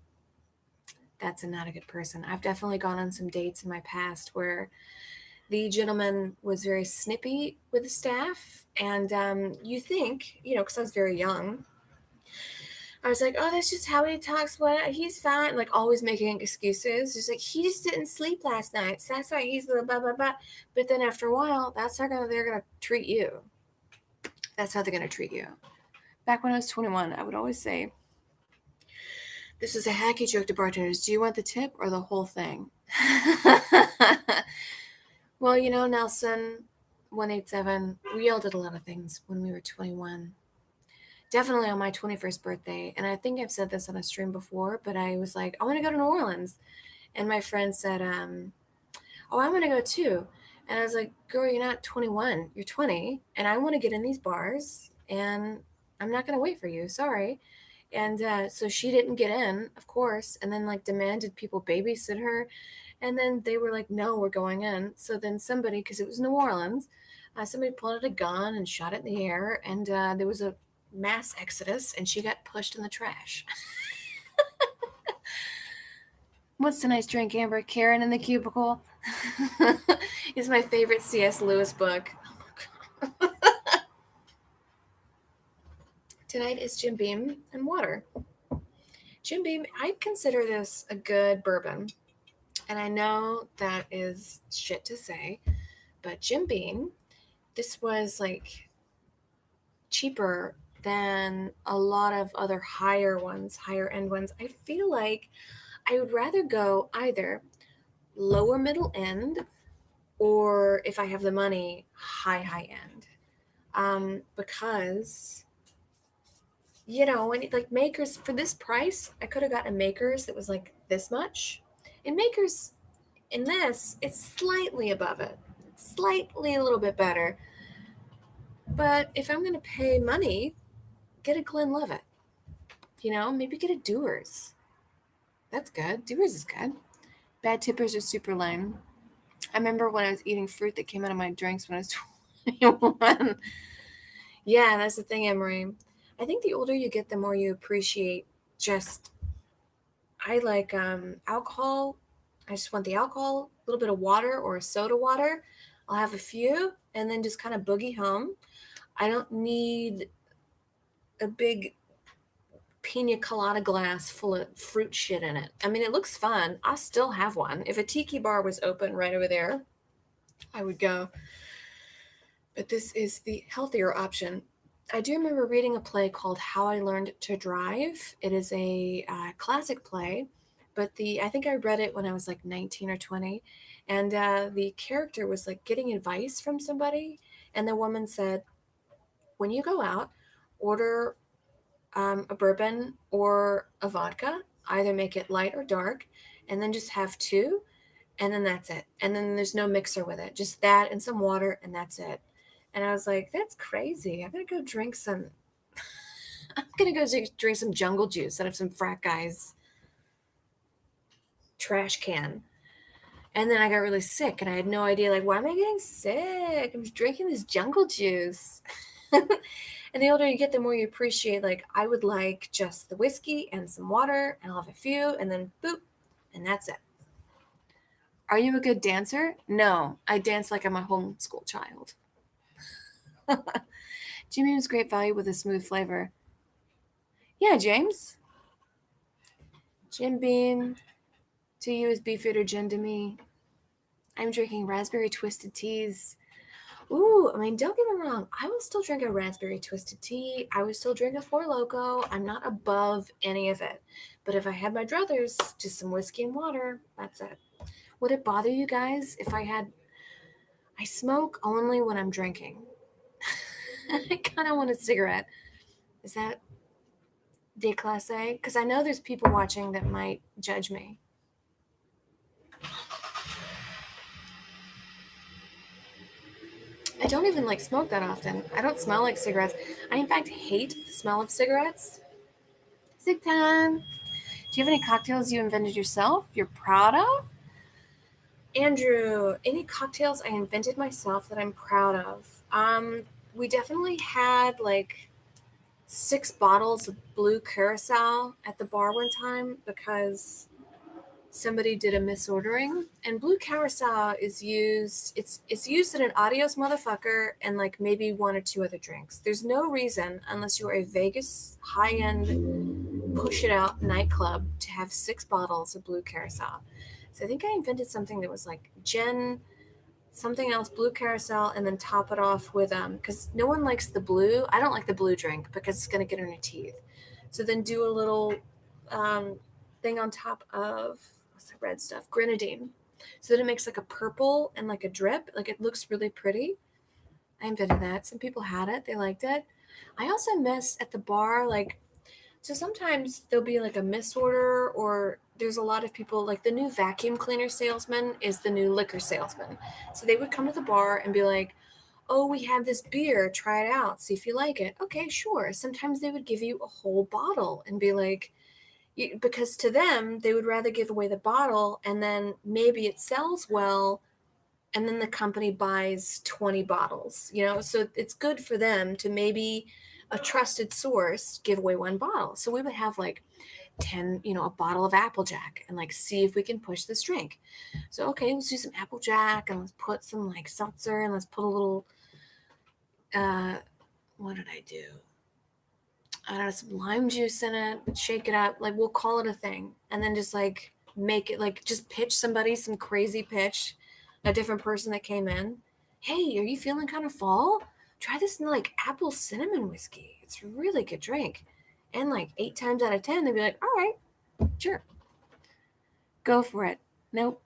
that's not a good person. I've definitely gone on some dates in my past where the gentleman was very snippy with the staff, and you think, because I was very young, I was like, oh, that's just how he talks. What, he's fine. Like always making excuses. Just like he just didn't sleep last night, so that's why he's the blah blah blah. But then after a while, that's how they're gonna treat you. That's how they're gonna treat you. Back when I was 21, I would always say, this is a hacky joke to bartenders. Do you want the tip or the whole thing? Well, Nelson 187, we all did a lot of things when we were 21. Definitely on my 21st birthday. And I think I've said this on a stream before, but I was like, I want to go to New Orleans. And my friend said, oh, I want to go too. And I was like, girl, you're not 21, you're 20. And I want to get in these bars and I'm not going to wait for you. Sorry. And so she didn't get in, of course, and then like demanded people babysit her. And then they were like, no, we're going in. So then somebody, because it was New Orleans, somebody pulled out a gun and shot it in the air. And there was a mass exodus and she got pushed in the trash. What's tonight's drink, Amber? Karen in the Cubicle is my favorite C.S. Lewis book. Oh my God. Tonight is Jim Beam and water. Jim Beam, I consider this a good bourbon. And I know that is shit to say, but Jim Beam, this was like cheaper than a lot of other higher end ones. I feel like I would rather go either lower middle end or if I have the money, high end. Because when like Makers for this price, I could have gotten a Makers that was like this much. And Makers in this, it's slightly above it, slightly a little bit better. But if I'm going to pay money, get a Glenlivet. Maybe get a Dewar's. That's good. Dewar's is good. Bad tippers are super lame. I remember when I was eating fruit that came out of my drinks when I was 21. Yeah, that's the thing, Emery. I think the older you get, the more you appreciate I like alcohol. I just want the alcohol, a little bit of water or a soda water. I'll have a few and then just kind of boogie home. I don't need a big pina colada glass full of fruit shit in it. I mean, it looks fun. I still have one. If a tiki bar was open right over there, I would go. But this is the healthier option. I do remember reading a play called How I Learned to Drive. It is a classic play, but I think I read it when I was like 19 or 20, and the character was like getting advice from somebody, and the woman said, when you go out, order a bourbon or a vodka, either make it light or dark, and then just have two, and then that's it. And then there's no mixer with it, just that and some water, and that's it. And I was like, that's crazy. I'm going to go drink some jungle juice out of some frat guy's trash can. And then I got really sick and I had no idea, like, why am I getting sick? I'm just drinking this jungle juice. And the older you get, the more you appreciate, like, I would like just the whiskey and some water, and I'll have a few, and then boop, and that's it. Are you a good dancer? No, I dance like I'm a homeschool child. Jim Beam's great value with a smooth flavor. Yeah, James. Jim Beam, to you is Beefeater gin to me. I'm drinking raspberry twisted teas. Ooh, I mean, don't get me wrong. I will still drink a raspberry twisted tea. I would still drink a Four Loko. I'm not above any of it. But if I had my druthers, just some whiskey and water, that's it. Would it bother you guys if I smoke only when I'm drinking? I kind of want a cigarette. Is that déclassé? Because I know there's people watching that might judge me. I don't even like smoke that often. I don't smell like cigarettes. I, in fact, hate the smell of cigarettes. Sick time. Do you have any cocktails you invented yourself you're proud of? Andrew, any cocktails I invented myself that I'm proud of? We definitely had like 6 bottles of blue curacao at the bar one time because somebody did a misordering, and blue curacao is used, it's used in an adios motherfucker and like maybe 1 or 2 other drinks. There's no reason, unless you're a Vegas high-end push it out nightclub, to have 6 bottles of blue curacao. So I think I invented something that was like gin, something else, blue curacao, and then top it off with because no one likes the blue. I don't like the blue drink because it's going to get on your teeth. So then do a little thing on top of, what's the red stuff, grenadine, so that it makes like a purple and like a drip, like it looks really pretty. I invented that. Some people had it, they liked it. I also miss at the bar, like, so sometimes there'll be like a misorder, or there's a lot of people, like the new vacuum cleaner salesman is the new liquor salesman. So they would come to the bar and be like, oh, we have this beer, try it out, see if you like it. Okay, sure. Sometimes they would give you a whole bottle and be like, because to them, they would rather give away the bottle and then maybe it sells well, and then the company buys 20 bottles, so it's good for them to maybe a trusted source give away 1 bottle. So we would have like 10, a bottle of Applejack and like see if we can push this drink. So, okay, let's do some Applejack and let's put some like seltzer and let's put a little, what did I do? I don't know, some lime juice in it, shake it up. Like, we'll call it a thing. And then just like make it, like, just pitch somebody some crazy pitch, a different person that came in. Hey, are you feeling kind of fall? Try this like apple cinnamon whiskey. It's a really good drink. And like 8 times out of 10, they'd be like, all right, sure. Go for it. Nope.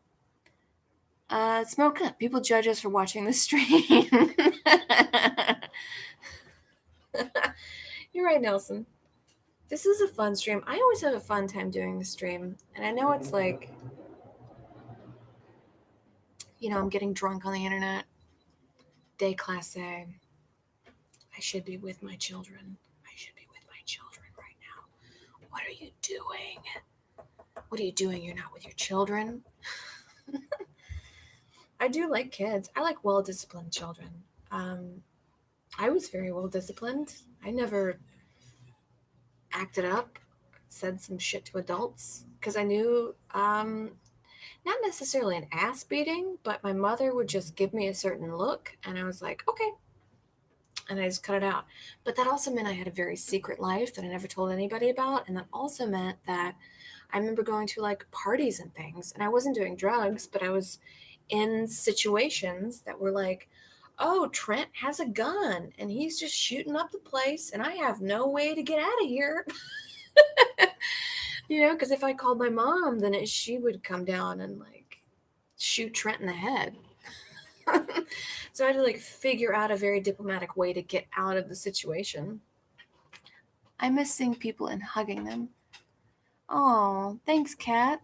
Smoke up. People judge us for watching the stream. You're right, Nelson. This is a fun stream. I always have a fun time doing the stream. And I know it's like, I'm getting drunk on the internet. Déclassé. I should be with my children. I should be with my children right now. What are you doing? What are you doing? You're not with your children? I do like kids. I like well-disciplined children. I was very well-disciplined. I never acted up, said some shit to adults, because I knew, not necessarily an ass beating, but my mother would just give me a certain look, and I was like, okay. And I just cut it out. But that also meant I had a very secret life that I never told anybody about. And that also meant that I remember going to like parties and things, and I wasn't doing drugs, but I was in situations that were like, oh, Trent has a gun and he's just shooting up the place, and I have no way to get out of here. Because if I called my mom, then she would come down and like shoot Trent in the head. So I had to like figure out a very diplomatic way to get out of the situation. I miss seeing people and hugging them. Oh, thanks, Kat.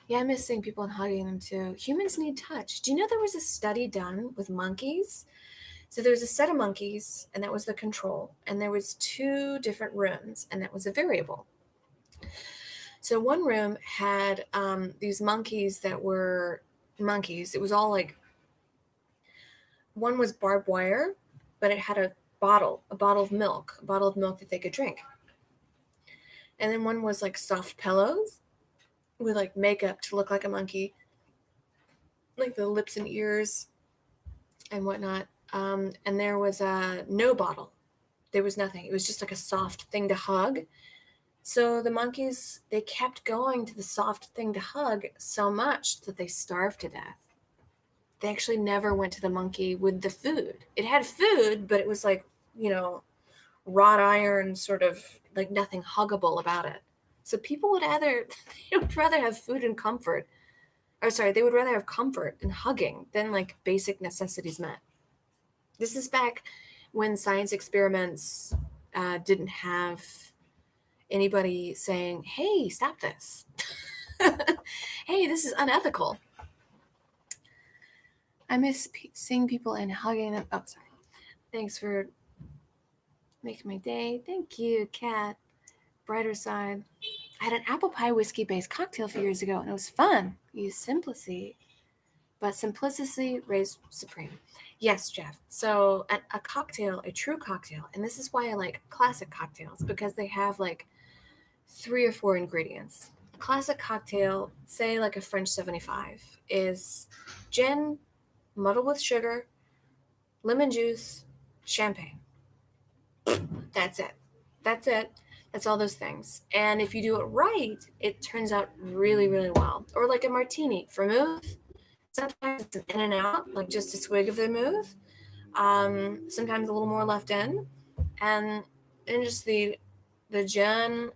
Yeah, I miss seeing people and hugging them too. Humans need touch. Do you know there was a study done with monkeys? So there was a set of monkeys, and that was the control. And there was 2 different rooms, and that was a variable. So one room had these monkeys that were monkeys. It was all like, one was barbed wire, but it had a a bottle of milk that they could drink. And then one was like soft pillows with like makeup to look like a monkey, like the lips and ears and whatnot. And there was no bottle. There was nothing. It was just like a soft thing to hug. So the monkeys, they kept going to the soft thing to hug so much that they starved to death. They actually never went to the monkey with the food. It had food, but it was like, wrought iron, sort of like nothing huggable about it. So people would rather have food and comfort. Or sorry, they would rather have comfort and hugging than like basic necessities met. This is back when science experiments didn't have anybody saying, hey, stop this. Hey, this is unethical. I miss seeing people and hugging them. Oh, sorry. Thanks for making my day. Thank you, Kat. Brighter side. I had an apple pie whiskey-based cocktail a few years ago, and it was fun. Use simplicity, but simplicity reigns supreme. Yes, Jeff. So a cocktail, a true cocktail, and this is why I like classic cocktails, because they have like 3 or 4 ingredients. A classic cocktail, say like a French 75, is gin muddled with sugar, lemon juice, champagne. That's it. That's it. That's all those things. And if you do it right, it turns out really, really well. Or like a martini, vermouth. Sometimes it's an in and out, like just a swig of vermouth. Sometimes a little more left in. And just the gin,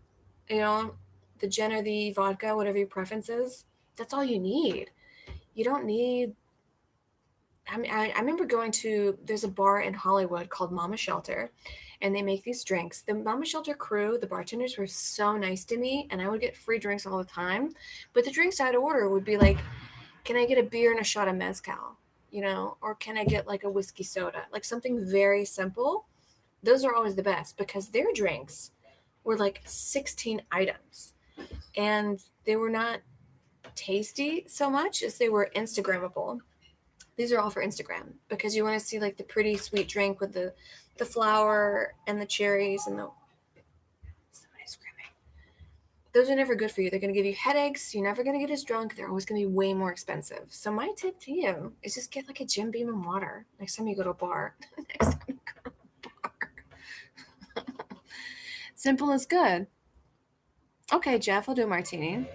the gin or the vodka, whatever your preference is, that's all you need. You don't need. I remember going to, there's a bar in Hollywood called Mama Shelter, and they make these drinks. The Mama Shelter crew, the bartenders were so nice to me, and I would get free drinks all the time. But the drinks I'd order would be like, can I get a beer and a shot of mezcal? Or can I get like a whiskey soda? Like something very simple. Those are always the best because their drinks were like 16 items, and they were not tasty so much as they were Instagrammable. These are all for Instagram because you want to see like the pretty sweet drink with the flour and the cherries and the somebody's screaming. Those are never good for you. They're going to give you headaches. You're never going to get as drunk. They're always going to be way more expensive. So my tip to you is just get like a Jim Beam and water next time you go to a bar. Next time you go to a bar. Simple is good. Okay, Jeff, I'll do a martini.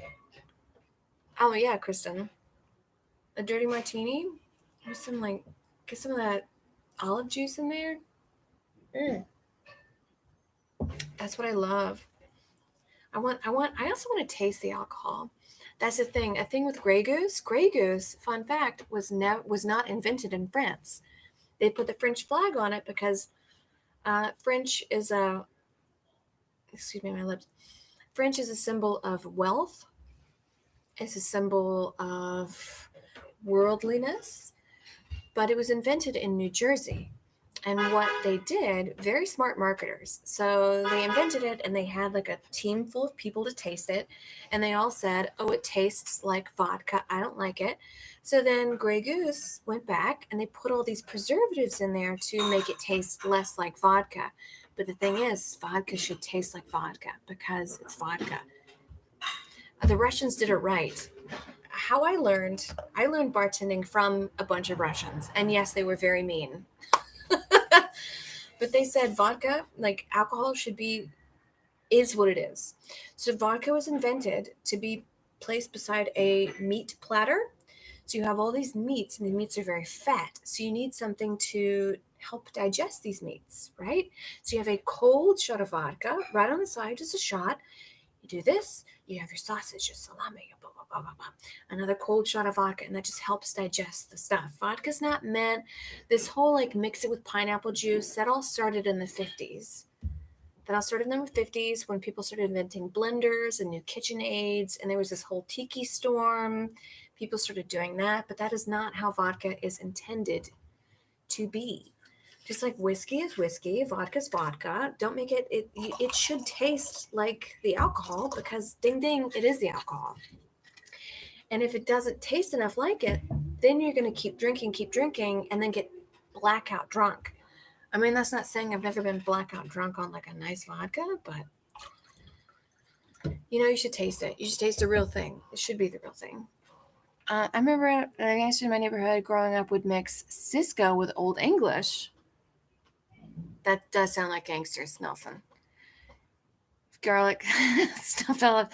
Oh yeah, Kristen. A dirty martini with some get some of that olive juice in there. That's what I love. I also want to taste the alcohol. That's the thing. A thing with Grey Goose. Grey Goose, fun fact, was not invented in France. They put the French flag on it because French is a. Excuse me, my lips. French is a symbol of wealth. It's a symbol of worldliness. But it was invented in New Jersey. And what they did, very smart marketers. So they invented it and they had like a team full of people to taste it. And they all said, oh, it tastes like vodka. I don't like it. So then Grey Goose went back and they put all these preservatives in there to make it taste less like vodka. But the thing is, vodka should taste like vodka because it's vodka. The Russians did it right. How I learned bartending from a bunch of Russians. And yes, they were very mean. But they said vodka, like alcohol, is what it is. So vodka was invented to be placed beside a meat platter. So you have all these meats, and the meats are very fat. So you need something to help digest these meats, right? So you have a cold shot of vodka right on the side, just a shot. You do this, you have your sausage, your salami, blah, blah, blah, blah, blah. Another cold shot of vodka, and that just helps digest the stuff. Vodka's not meant, this whole like mix it with pineapple juice, that all started in the 50s. When people started inventing blenders and new kitchen aids, and there was this whole tiki storm. People started doing that, but that is not how vodka is intended to be. Just like whiskey is whiskey, vodka is vodka. Don't make it should taste like the alcohol because ding ding, it is the alcohol. And if it doesn't taste enough like it, then you're going to keep drinking, and then get blackout drunk. I mean, that's not saying I've never been blackout drunk on like a nice vodka, but you should taste it. You should taste the real thing. It should be the real thing. I remember a gangster in my neighborhood growing up would mix Cisco with Old English. That does sound like gangsters, Nelson. Garlic, stuffed olive.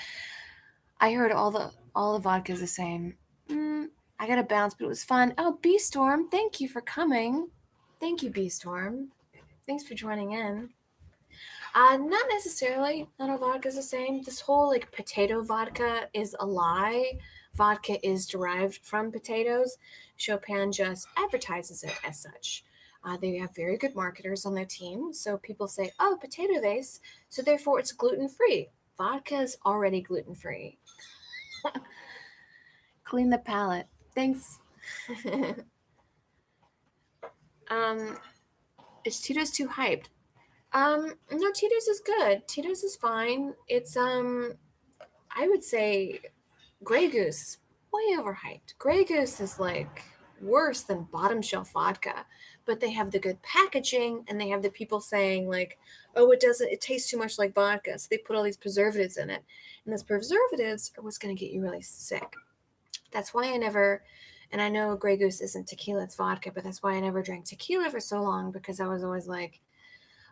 I heard all the vodka's the same. I got to bounce, but it was fun. Oh, B Storm, thank you for coming. Thank you, B Storm. Thanks for joining in. Not necessarily. Not all vodka is the same. This whole like potato vodka is a lie. Vodka is derived from potatoes. Chopin just advertises it as such. They have very good marketers on their team. So people say, oh, potato base. So therefore it's gluten free. Vodka is already gluten free. Clean the palate. Thanks. Is Tito's too hyped? No, Tito's is good. Tito's is fine. It's I would say Grey Goose is way overhyped. Grey Goose is like worse than bottom shelf vodka, but they have the good packaging and they have the people saying like, oh, it tastes too much like vodka. So they put all these preservatives in it. And those preservatives are what's going to get you really sick. That's why I never, and I know Grey Goose isn't tequila, it's vodka, but that's why I never drank tequila for so long, because I was always like,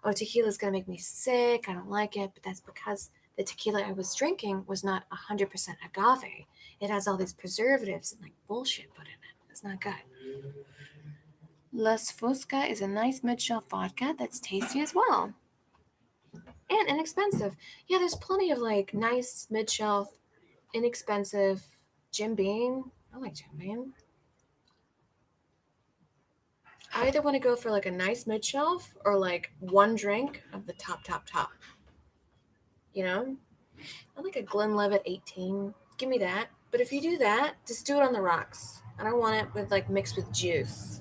oh, tequila is going to make me sick. I don't like it. But that's because the tequila I was drinking was not 100% agave. It has all these preservatives and like bullshit put in it. It's not good. Las Fusca is a nice mid-shelf vodka that's tasty as well. And inexpensive. Yeah, there's plenty of like nice mid-shelf, inexpensive Jim Beam. I like Jim Beam. I either want to go for like a nice mid-shelf or like one drink of the top. You know? I like a Glenlivet 18. Give me that. But if you do that, just do it on the rocks. I don't want it with like mixed with juice.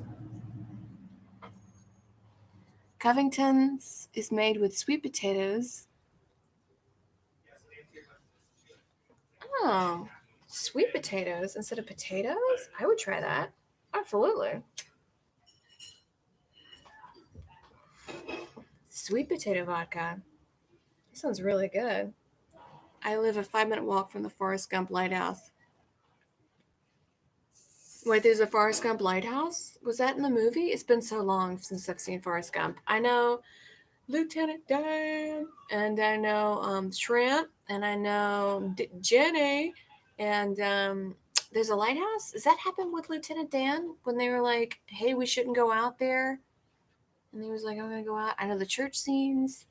Covington's is made with sweet potatoes. Oh, sweet potatoes instead of potatoes? I would try that. Absolutely. Sweet potato vodka. That sounds really good. I live a 5-minute walk from the Forrest Gump Lighthouse. Wait, there's a Forrest Gump Lighthouse? Was that in the movie? It's been so long since I've seen Forrest Gump. I know Lieutenant Dan, and I know Shrimp, and I know Jenny, and there's a lighthouse. Does that happen with Lieutenant Dan when they were like, hey, we shouldn't go out there? And he was like, I'm going to go out. I know the church scenes.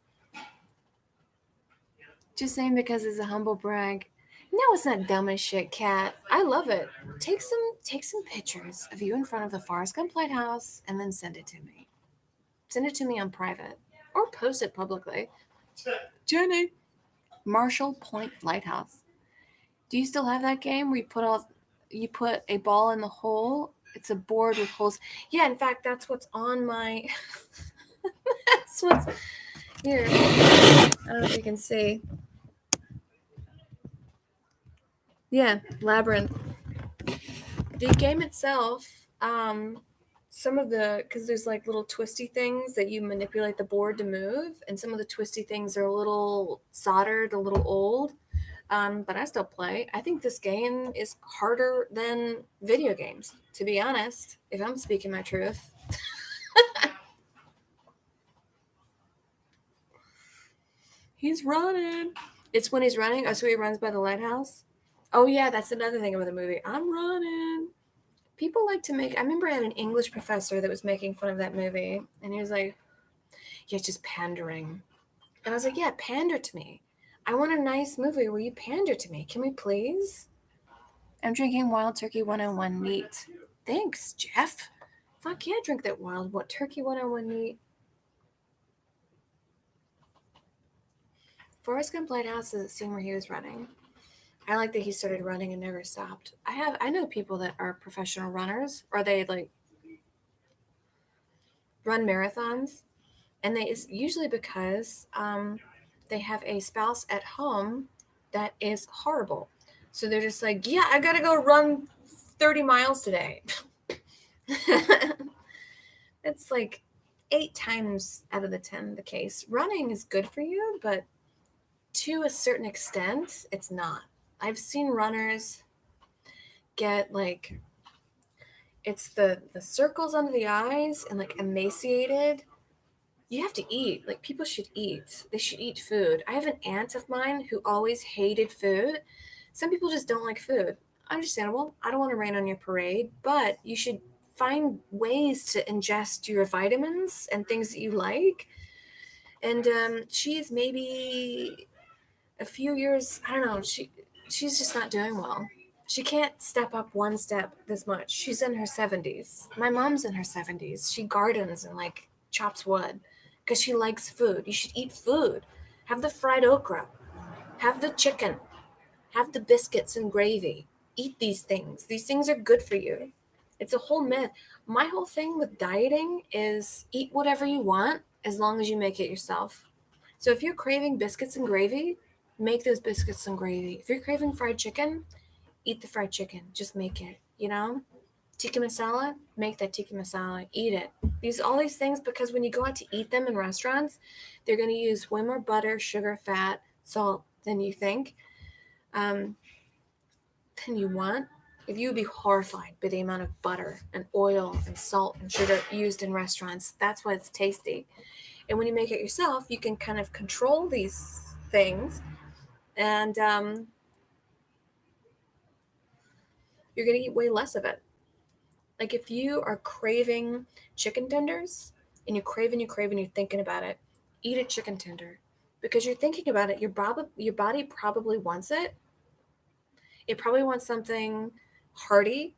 Just saying because it's a humble brag. No, it's not dumb as shit, Cat. I love it. Take some pictures of you in front of the Forrest Gump Lighthouse and then send it to me. Send it to me on private or post it publicly. Jenny. Marshall Point Lighthouse. Do you still have that game where you put a ball in the hole? It's a board with holes. Yeah, in fact, that's what's on my. That's what's here. I don't know if you can see. Yeah, Labyrinth. The game itself, some of because there's like little twisty things that you manipulate the board to move, and some of the twisty things are a little soldered, a little old. But I still play. I think this game is harder than video games, to be honest, if I'm speaking my truth. He's running. It's when he's running. Oh, so he runs by the lighthouse? Oh, yeah, that's another thing about the movie. I'm running. People like to make. I remember I had an English professor that was making fun of that movie, and he was like, yeah, it's just pandering. And I was like, yeah, pander to me. I want a nice movie where you pander to me. Can we please? I'm drinking Wild Turkey 101 neat. Thanks, Jeff. Fuck yeah, drink that Wild Turkey 101 neat. Forrest Gump Lighthouse is the scene where he was running. I like that he started running and never stopped. I know people that are professional runners, or they like run marathons, and it's usually because they have a spouse at home that is horrible. So they're just like, yeah, I gotta go run 30 miles today. It's like, 8 times out of the 10 the case. Running is good for you, but to a certain extent, it's not. I've seen runners get like it's the circles under the eyes and like emaciated. You have to eat. Like people should eat. They should eat food. I have an aunt of mine who always hated food. Some people just don't like food. Understandable. I don't want to rain on your parade, but you should find ways to ingest your vitamins and things that you like. And she's maybe a few years. I don't know. She's just not doing well. She can't step up one step this much. She's in her 70s. My mom's in her 70s. She gardens and like chops wood because she likes food. You should eat food. Have the fried okra. Have the chicken. Have the biscuits and gravy. Eat these things. These things are good for you. It's a whole myth. My whole thing with dieting is eat whatever you want as long as you make it yourself. So if you're craving biscuits and gravy, make those biscuits and gravy. If you're craving fried chicken, eat the fried chicken. Just make it, you know? Tikka masala, make that tikka masala, eat it. All these things because when you go out to eat them in restaurants, they're going to use way more butter, sugar, fat, salt than you think, than you want. If you would be horrified by the amount of butter and oil and salt and sugar used in restaurants, that's why it's tasty. And when you make it yourself, you can kind of control these things, and you're going to eat way less of it. Like if you are craving chicken tenders and you crave and you crave and you're thinking about it, eat a chicken tender because you're thinking about it. Your body probably wants it. It probably wants something hearty.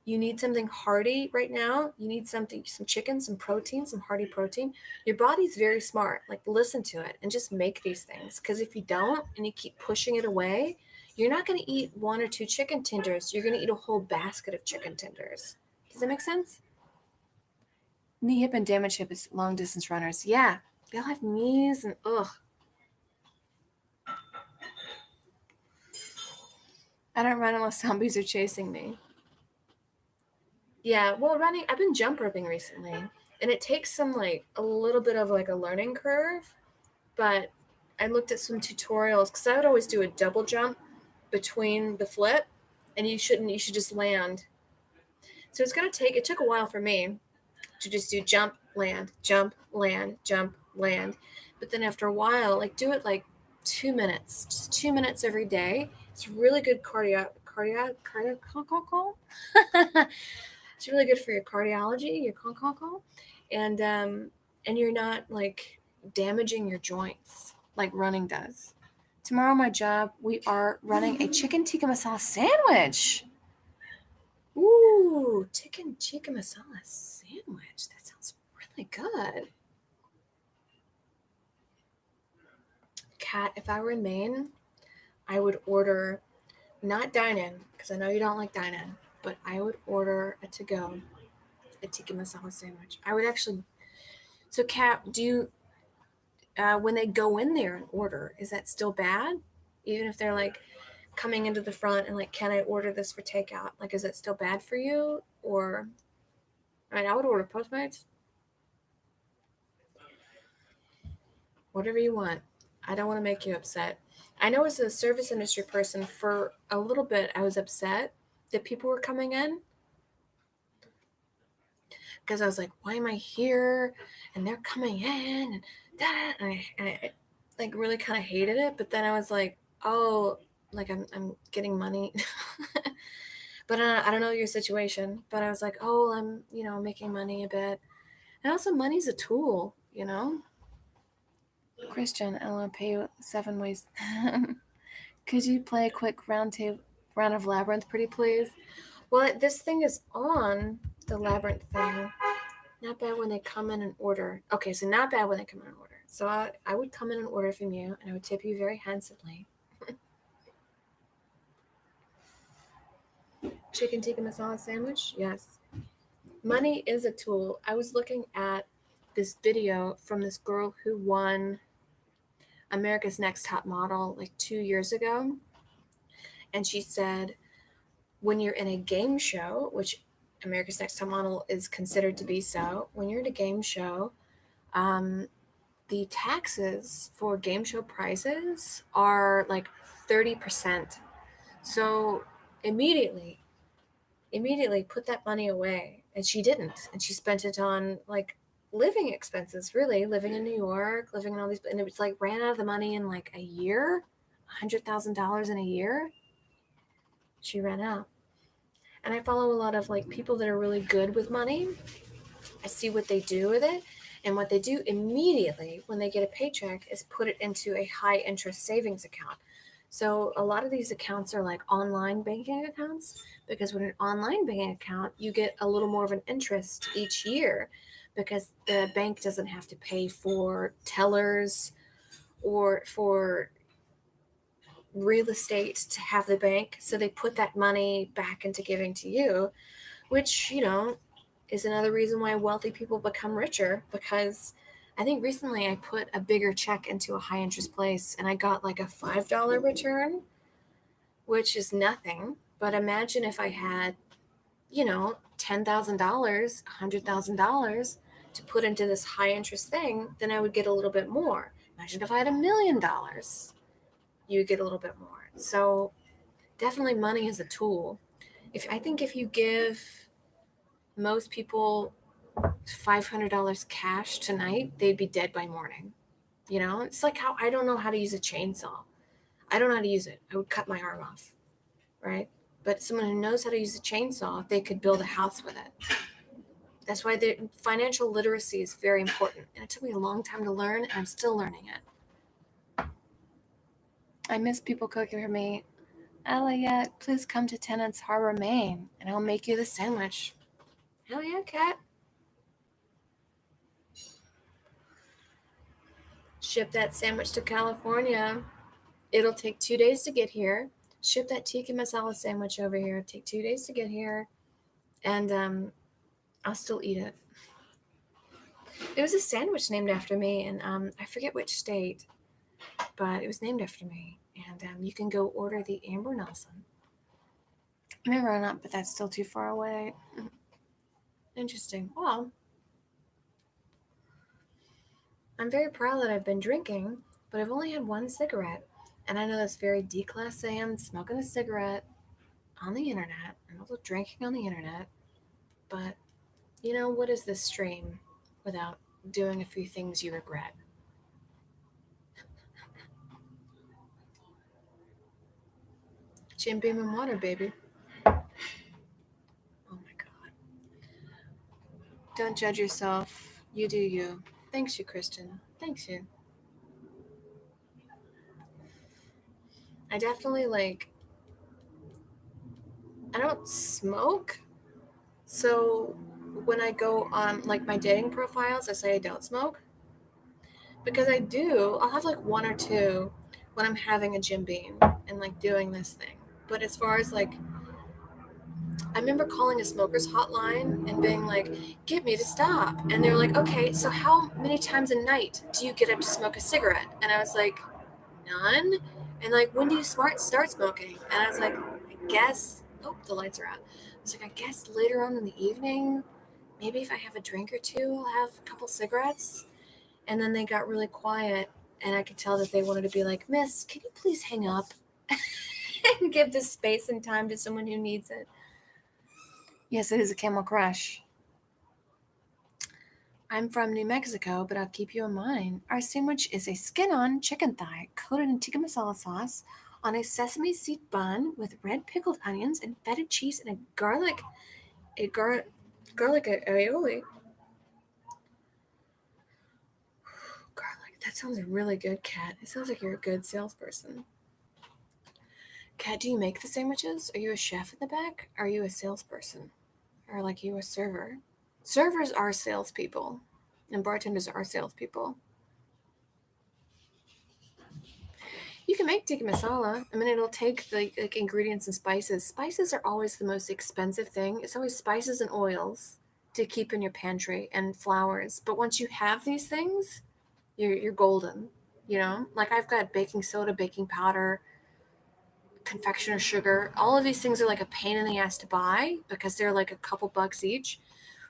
You need something hearty right now. You need some chicken, some protein, some hearty protein. Your body's very smart. Like listen to it and just make these things. Because if you don't and you keep pushing it away, you're not going to eat one or two chicken tenders. You're going to eat a whole basket of chicken tenders. Does that make sense? Knee, hip, and damage hip is long distance runners. Yeah, they all have knees and ugh. I don't run unless zombies are chasing me. Yeah, well, running, I've been jump roping recently, and it takes some like a little bit of like a learning curve, but I looked at some tutorials because I would always do a double jump between the flip, and you should just land. So it took a while for me to just do jump, land, jump, land, jump, land. But then after a while, like do it like 2 minutes, just 2 minutes every day. It's really good it's really good for your cardiology, your and you're not like damaging your joints like running does. Tomorrow, my job, we are running a chicken tikka masala sandwich. Ooh, chicken tikka masala sandwich. That sounds really good. Kat, if I were in Maine, I would order not dine in because I know you don't like dine in, but I would order a to go, a tikka masala sandwich. I would actually. So, Kat, do you when they go in there and order, is that still bad? Even if they're like coming into the front and like, can I order this for takeout? Like, is it still bad for you? Or, I mean, I would order Postmates. Whatever you want. I don't want to make you upset. I know as a service industry person, for a little bit, I was upset that people were coming in because I was like, why am I here? And they're coming in and that. And I like really kind of hated it. But then I was like, oh, like I'm getting money. But I don't know your situation. But I was like, oh, I'm, making money a bit. And also, money's a tool, Christian, I want to pay you 7 ways. Could you play a quick round of Labyrinth, pretty please? Well, this thing is on the Labyrinth thing. Not bad when they come in and order. Okay, so not bad when they come in and order. So I would come in and order from you, and I would tip you very handsomely. Chicken tikka masala sandwich? Yes. Money is a tool. I was looking at this video from this girl who won America's Next Top Model like 2 years ago. And she said, when you're in a game show, which America's Next Top Model is considered to be so, when you're in a game show, the taxes for game show prizes are like 30%. So immediately, immediately put that money away. And she didn't. And she spent it on like living expenses, really, living in New York, living in all these, and it was like ran out of the money in like a year, $100,000 in a year. She ran out. And I follow a lot of like people that are really good with money. I see what they do with it. And what they do immediately when they get a paycheck is put it into a high interest savings account. So a lot of these accounts are like online banking accounts, because with an online banking account, you get a little more of an interest each year because the bank doesn't have to pay for tellers or for real estate to have the bank. So they put that money back into giving to you, which, is another reason why wealthy people become richer, because I think recently I put a bigger check into a high interest place and I got like a $5 return, which is nothing. But imagine if I had, $10,000, $100,000 to put into this high interest thing, then I would get a little bit more. Imagine if I had $1 million, you would get a little bit more. So definitely money is a tool. If you give most people $500 cash tonight, they'd be dead by morning. It's like how I don't know how to use a chainsaw. I don't know how to use it. I would cut my arm off, right? But someone who knows how to use a chainsaw, they could build a house with it. That's why the financial literacy is very important. And it took me a long time to learn, and I'm still learning it. I miss people cooking for me. Elliot, please come to Tennant's Harbor, Maine, and I'll make you the sandwich. Hell yeah, cat. Ship that sandwich to California. It'll take 2 days to get here. Ship that tikka masala sandwich over here. It'll take 2 days to get here. And I'll still eat it. It was a sandwich named after me, and I forget which state, but it was named after me. And you can go order the Amber Nelson. Maybe not, but that's still too far away. Interesting. Well, I'm very proud that I've been drinking, but I've only had one cigarette. And I know that's very declassé. I'm smoking a cigarette on the internet and also drinking on the internet. But, what is this stream without doing a few things you regret? Jim Beam and water, baby. Oh my God. Don't judge yourself. You do you. Thanks, you, Kristen. Thanks, you. I definitely I don't smoke. So when I go on like my dating profiles, I say I don't smoke. Because I do, I'll have like one or two when I'm having a Jim Beam and like doing this thing. But as far as like, I remember calling a smoker's hotline and being like, get me to stop. And they're like, okay, so how many times a night do you get up to smoke a cigarette? And I was like, none. And like, when do you start smoking? And I was like, I guess, oh, the lights are out. I was like, I guess later on in the evening, maybe if I have a drink or two, I'll have a couple cigarettes. And then they got really quiet, and I could tell that they wanted to be like, Miss, can you please hang up and give this space and time to someone who needs it? Yes, it is a Camel Crush. I'm from New Mexico, but I'll keep you in mind. Our sandwich is a skin-on chicken thigh coated in tikka masala sauce on a sesame seed bun with red pickled onions and feta cheese and a garlic aioli. Garlic. That sounds really good, Kat. It sounds like you're a good salesperson. Kat, do you make the sandwiches? Are you a chef in the back? Are you a salesperson? Or like you a server? Servers are salespeople, and bartenders are salespeople. You can make tikka masala. I mean, it'll take the like ingredients and spices. Spices are always the most expensive thing. It's always spices and oils to keep in your pantry and flours. But once you have these things, you're golden. Like I've got baking soda, baking powder, confectioner sugar. All of these things are like a pain in the ass to buy because they're like a couple bucks each.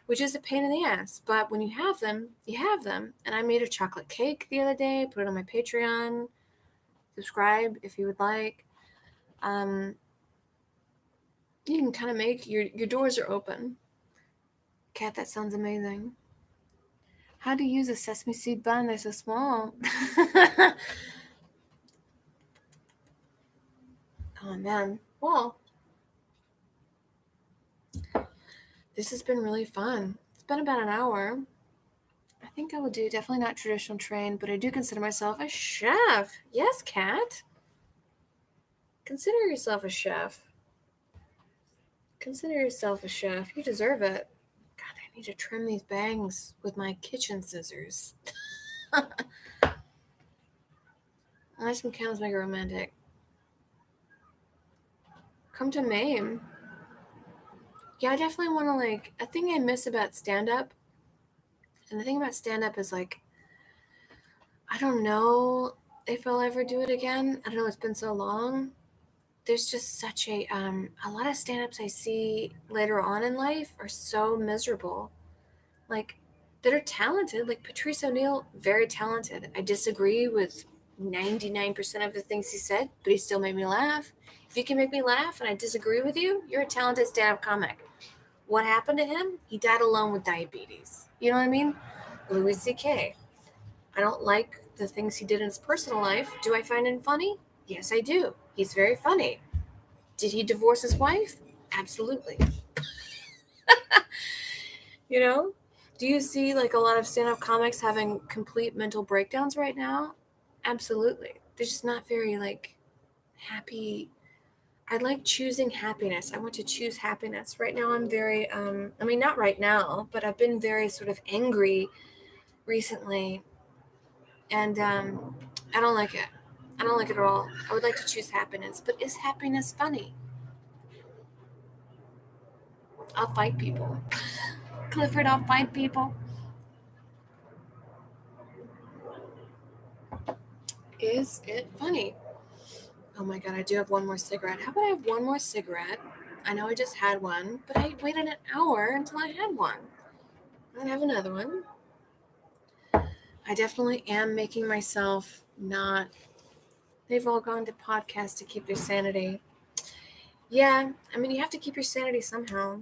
which is a pain in the ass. But when you have them, you have them. And I made a chocolate cake the other day, put it on my Patreon. Subscribe if you would like. You can kind of make your doors are open. Kat, that sounds amazing. How to use a sesame seed bun? They're so small. Oh man. Well, this has been really fun. It's been about an hour. I think I will do definitely not traditional trained, but I do consider myself a chef. Yes, Kat. Consider yourself a chef. Consider yourself a chef. You deserve it. God, I need to trim these bangs with my kitchen scissors. Ice cream candles make it romantic. Come to Maine. Yeah, I definitely want to a thing I miss about stand-up, and the thing about stand-up is I don't know if I'll ever do it again. I don't know, it's been so long. There's just such a lot of stand-ups I see later on in life are so miserable. That are talented, like Patrice O'Neal, very talented. I disagree with 99% of the things he said, but he still made me laugh. If you can make me laugh and I disagree with you, you're a talented stand-up comic. What happened to him? He died alone with diabetes. You know what I mean? Louis C.K. I don't like the things he did in his personal life. Do I find him funny? Yes, I do. He's very funny. Did he divorce his wife? Absolutely. You know? Do you see a lot of stand-up comics having complete mental breakdowns right now? Absolutely. They're just not very happy. I like choosing happiness. I want to choose happiness. Right now I'm very not right now, but I've been very sort of angry recently, and I don't like it. I don't like it at all. I would like to choose happiness, but is happiness funny? I'll fight people. Clifford, I'll fight people. Is it funny? Oh my god, I do have one more cigarette. How about I have one more cigarette? I know I just had one, but I waited an hour until I had one. I'm gonna have another one. I definitely am making myself not. They've all gone to podcasts to keep their sanity. Yeah, I mean, you have to keep your sanity somehow.